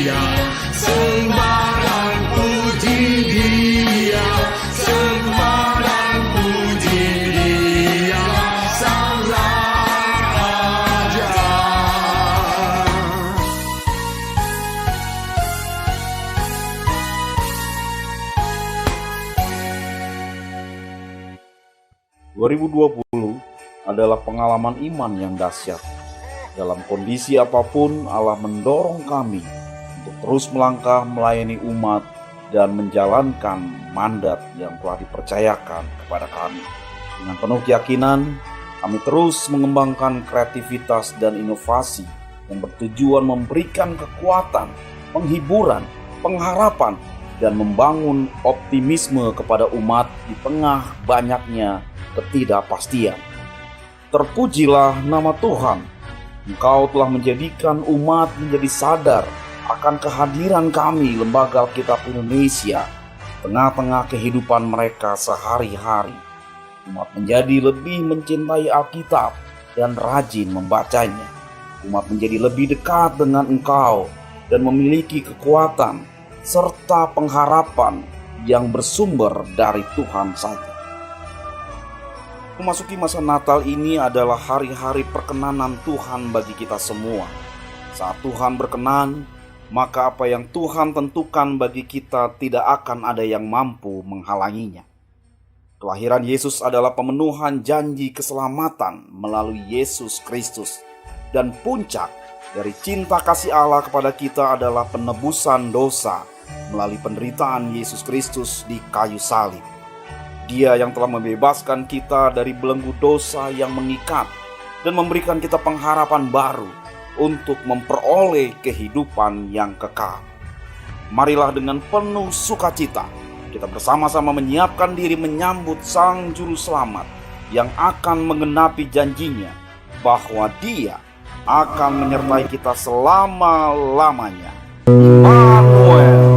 Dia, sembarang puji Dia, sembarang puji Dia, Sang Raja. adalah pengalaman iman yang dahsyat. Dalam kondisi apapun, Allah mendorong kami untuk terus melangkah melayani umat dan menjalankan mandat yang telah dipercayakan kepada kami. Dengan penuh keyakinan, kami terus mengembangkan kreativitas dan inovasi yang bertujuan memberikan kekuatan, penghiburan, pengharapan, dan membangun optimisme kepada umat di tengah banyaknya ketidakpastian. Terpujilah nama Tuhan. Engkau telah menjadikan umat menjadi sadar akan kehadiran kami Lembaga Alkitab Indonesia tengah-tengah kehidupan mereka sehari-hari. Umat menjadi lebih mencintai Alkitab dan rajin membacanya. Umat menjadi lebih dekat dengan Engkau dan memiliki kekuatan serta pengharapan yang bersumber dari Tuhan saja. Memasuki masa Natal ini adalah hari-hari perkenanan Tuhan bagi kita semua. Saat Tuhan berkenan, maka apa yang Tuhan tentukan bagi kita tidak akan ada yang mampu menghalanginya. Kelahiran Yesus adalah pemenuhan janji keselamatan melalui Yesus Kristus. Dan puncak dari cinta kasih Allah kepada kita adalah penebusan dosa melalui penderitaan Yesus Kristus di kayu salib. Dia yang telah membebaskan kita dari belenggu dosa yang mengikat dan memberikan kita pengharapan baru untuk memperoleh kehidupan yang kekal. Marilah dengan penuh sukacita kita bersama-sama menyiapkan diri menyambut Sang Juru Selamat yang akan menggenapi janjinya bahwa Dia akan menyertai kita selama-lamanya. Immanuel.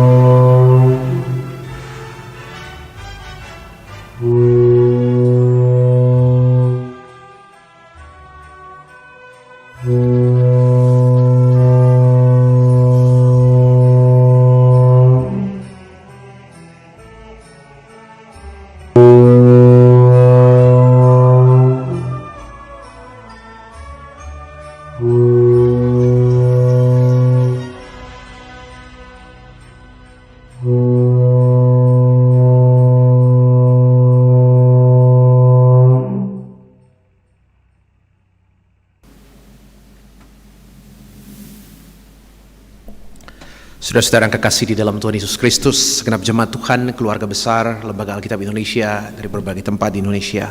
Saudara-saudara yang kekasih di dalam Tuhan Yesus Kristus, segenap jemaat Tuhan, keluarga besar Lembaga Alkitab Indonesia dari berbagai tempat di Indonesia,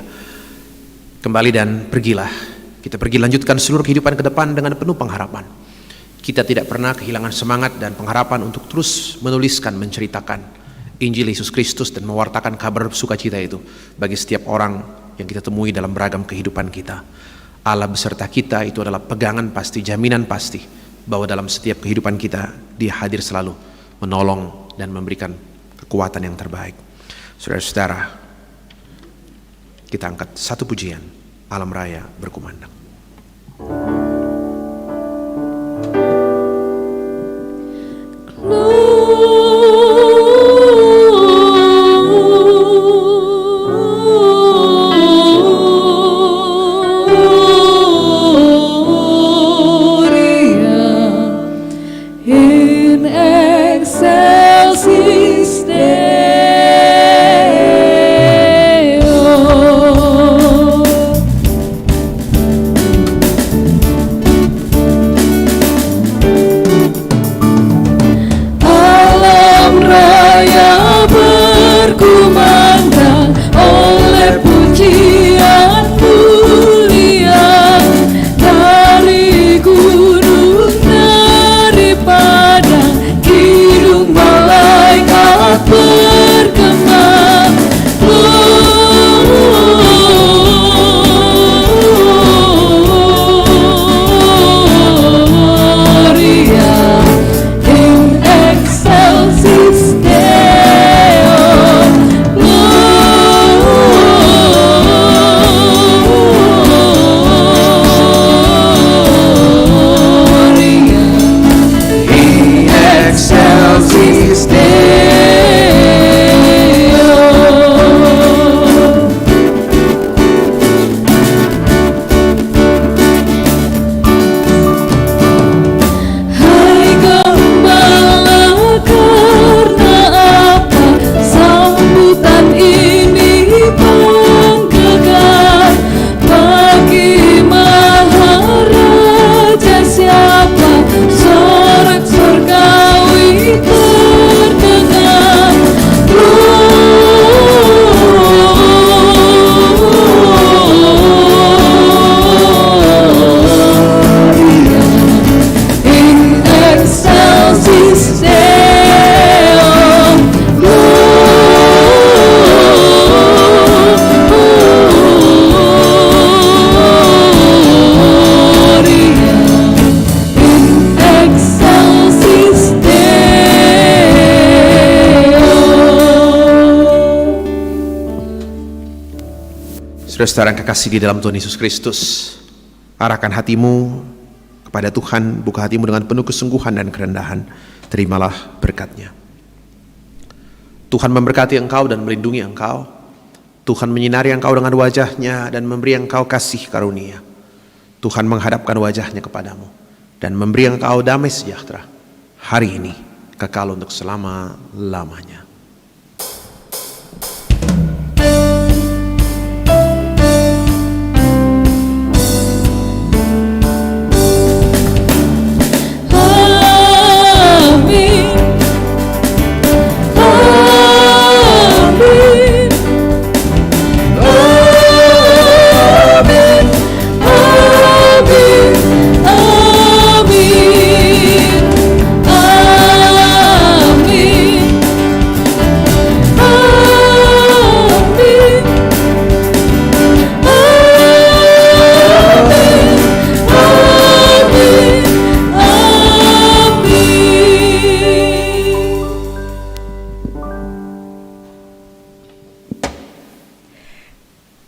kembali dan pergilah. Kita pergi lanjutkan seluruh kehidupan ke depan dengan penuh pengharapan. Kita tidak pernah kehilangan semangat dan pengharapan untuk terus menuliskan, menceritakan Injil Yesus Kristus dan mewartakan kabar sukacita itu bagi setiap orang yang kita temui dalam beragam kehidupan kita. Allah beserta kita itu adalah pegangan pasti, jaminan pasti bahwa dalam setiap kehidupan kita Dia hadir selalu menolong dan memberikan kekuatan yang terbaik. Saudara-saudara, kita angkat satu pujian, Alam Raya Berkumandang. Gunung daripada kidung Saudara-saudara yang kekasih di dalam Tuhan Yesus Kristus, arahkan hatimu kepada Tuhan, buka hatimu dengan penuh kesungguhan dan kerendahan, terimalah berkat-Nya. Tuhan memberkati engkau dan melindungi engkau. Tuhan menyinari engkau dengan wajah-Nya dan memberi engkau kasih karunia. Tuhan menghadapkan wajah-Nya kepadamu dan memberi engkau damai sejahtera hari ini, kekal untuk selama-lamanya.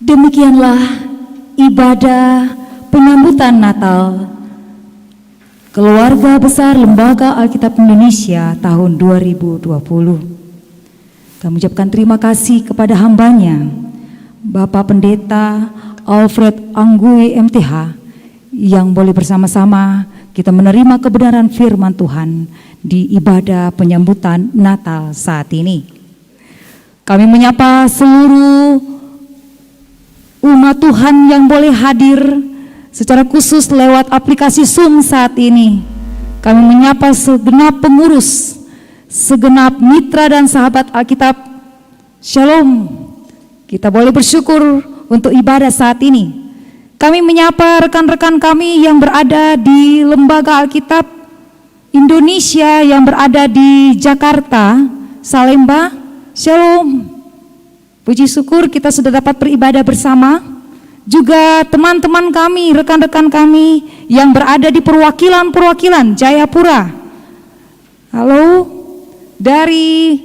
Demikianlah ibadah penyambutan Natal Keluarga Besar Lembaga Alkitab Indonesia tahun 2020. Kami ucapkan terima kasih kepada hambanya, Bapak Pendeta Alfred Anggui MTH, yang boleh bersama-sama kita menerima kebenaran firman Tuhan di ibadah penyambutan Natal saat ini. Kami menyapa seluruh umat Tuhan yang boleh hadir secara khusus lewat aplikasi Zoom saat ini. Kami menyapa segenap pengurus, segenap mitra dan sahabat Alkitab. Shalom. Kita boleh bersyukur untuk ibadah saat ini. Kami menyapa rekan-rekan kami yang berada di Lembaga Alkitab Indonesia yang berada di Jakarta, Salemba. Shalom. Puji syukur kita sudah dapat beribadah bersama. Juga teman-teman kami, rekan-rekan kami yang berada di perwakilan Jayapura. Halo, dari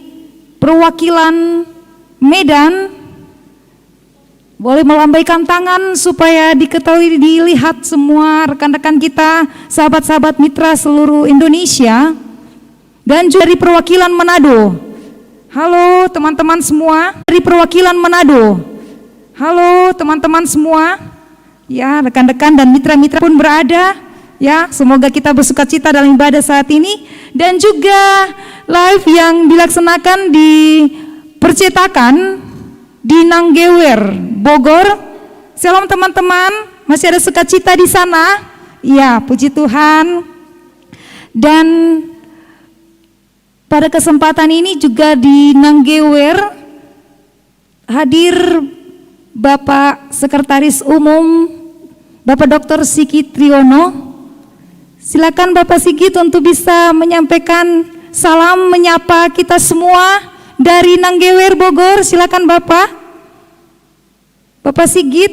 perwakilan Medan, boleh melambaikan tangan supaya diketahui, dilihat semua rekan-rekan kita, sahabat-sahabat mitra seluruh Indonesia. Dan juga dari perwakilan Manado. Halo teman-teman semua dari perwakilan Manado. Halo teman-teman semua. Ya, rekan-rekan dan mitra-mitra pun berada. Ya, semoga kita bersukacita dalam ibadah saat ini. Dan juga live yang dilaksanakan di percetakan di Nanggewer, Bogor. Shalom teman-teman, masih ada sukacita di sana. Ya, puji Tuhan. Dan pada kesempatan ini juga di Nanggewer hadir Bapak Sekretaris Umum Bapak Dr. Sigit Triono. Silakan Bapak Sigit untuk bisa menyampaikan salam menyapa kita semua dari Nanggewer Bogor. Silakan Bapak. Bapak Sigit.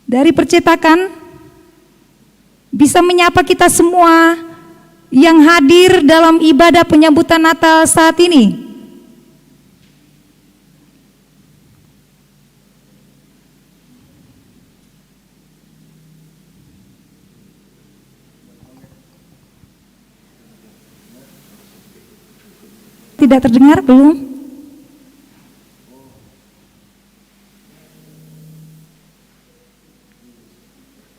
Dari percetakan bisa menyapa kita semua yang hadir dalam ibadah penyambutan Natal saat ini. Tidak terdengar belum?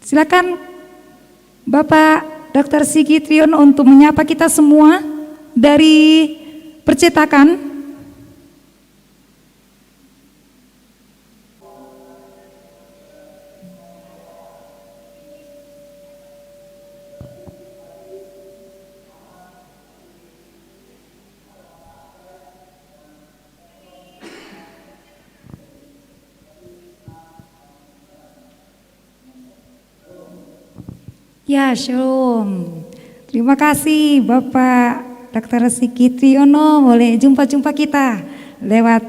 Silakan Bapak Dr. Sigit Triono untuk menyapa kita semua dari percetakan. Ya, shalom. Terima kasih Bapak Dr. Sigit Triono, boleh jumpa-jumpa kita lewat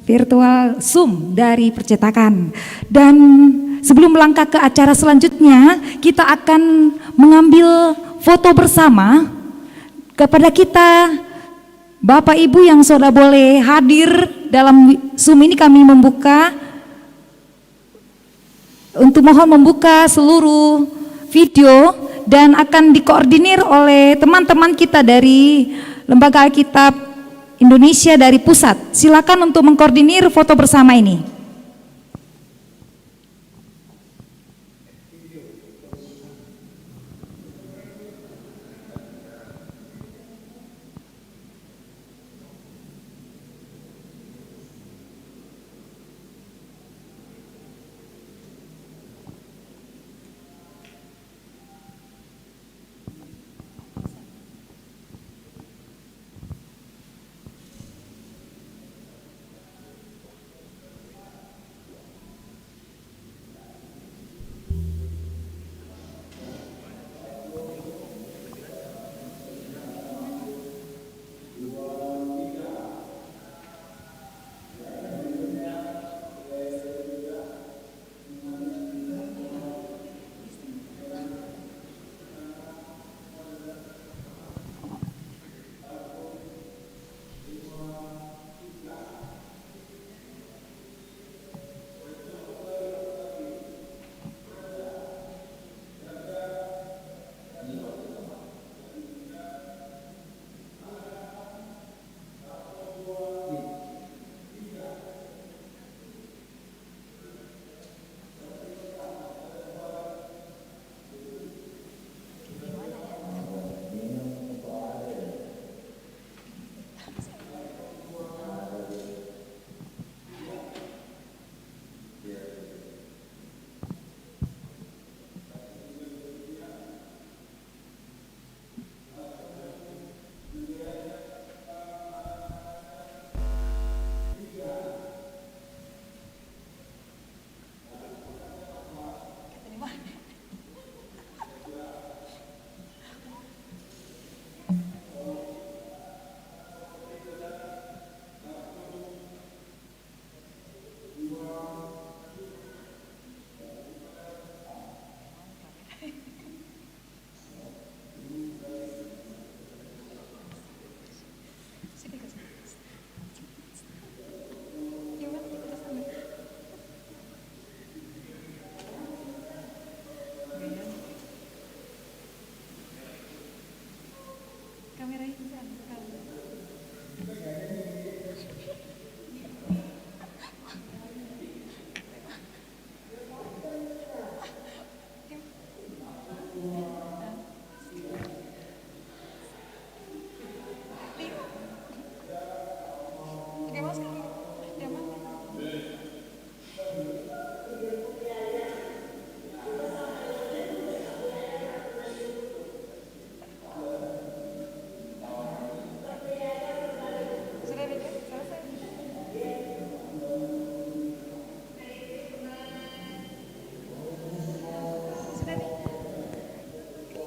virtual Zoom dari percetakan. Dan sebelum melangkah ke acara selanjutnya, kita akan mengambil foto bersama. Kepada kita Bapak Ibu yang sudah boleh hadir dalam Zoom ini, kami membuka mohon membuka seluruh video dan akan dikoordinir oleh teman-teman kita dari Lembaga Alkitab Indonesia dari pusat. Silakan untuk mengkoordinir foto bersama ini.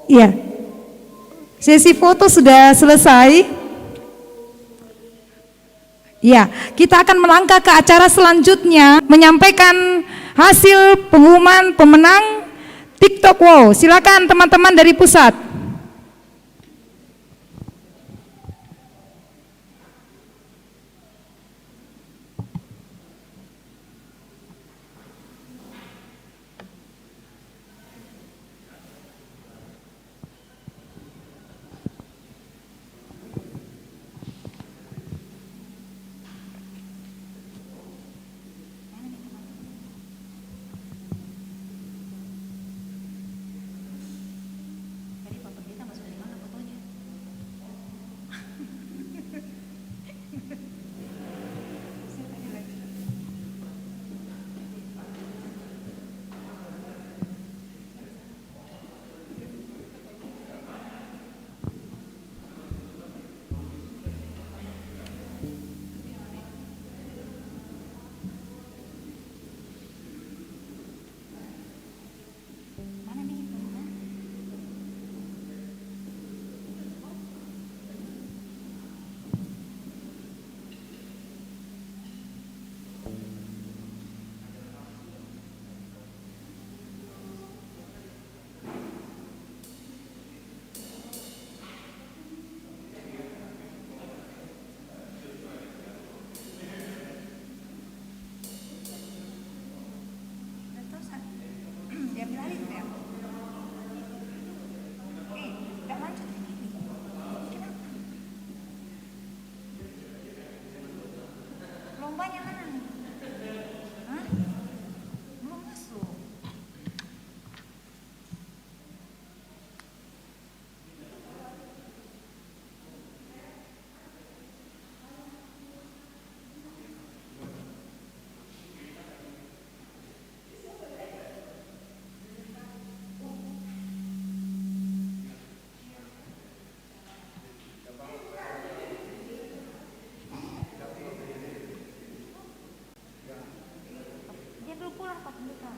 Iya, sesi foto sudah selesai. Ya, kita akan melangkah ke acara selanjutnya, menyampaikan hasil pengumuman pemenang TikTok Wow. Silakan teman-teman dari pusat. banyak mana? Hah? Belum masuk. Dia dulu pulang Pak Pendeta.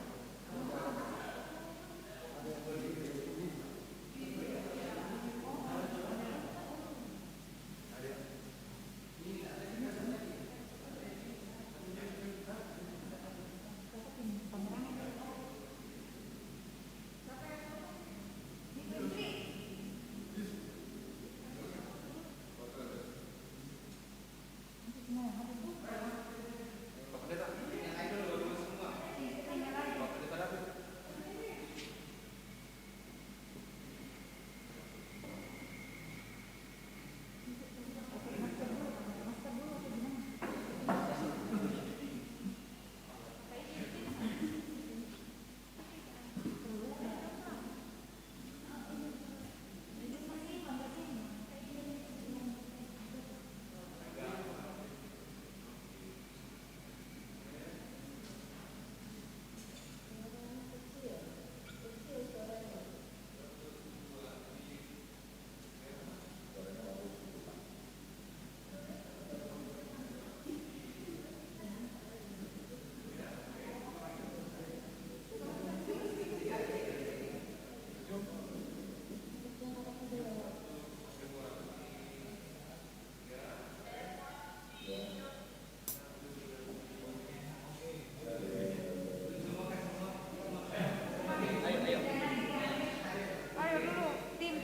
Ayo dulu, tim.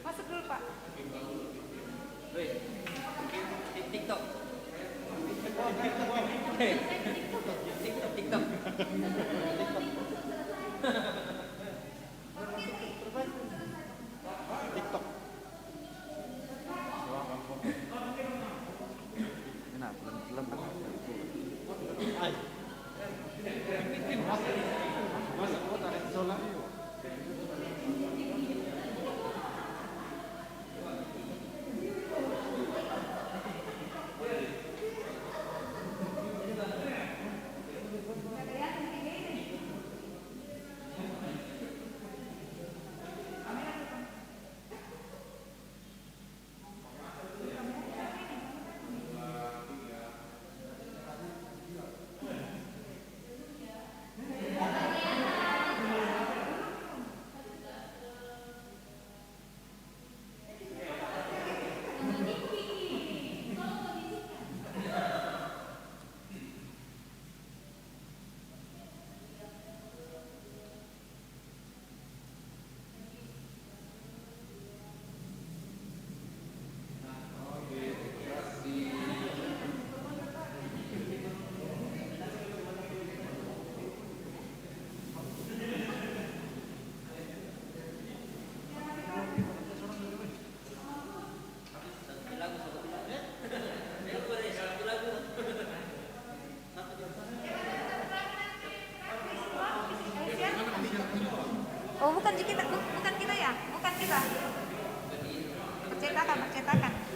Masuk dulu Pak. TikTok. TikTok. Oh bukan kita ya, bukan kita. Percetakan.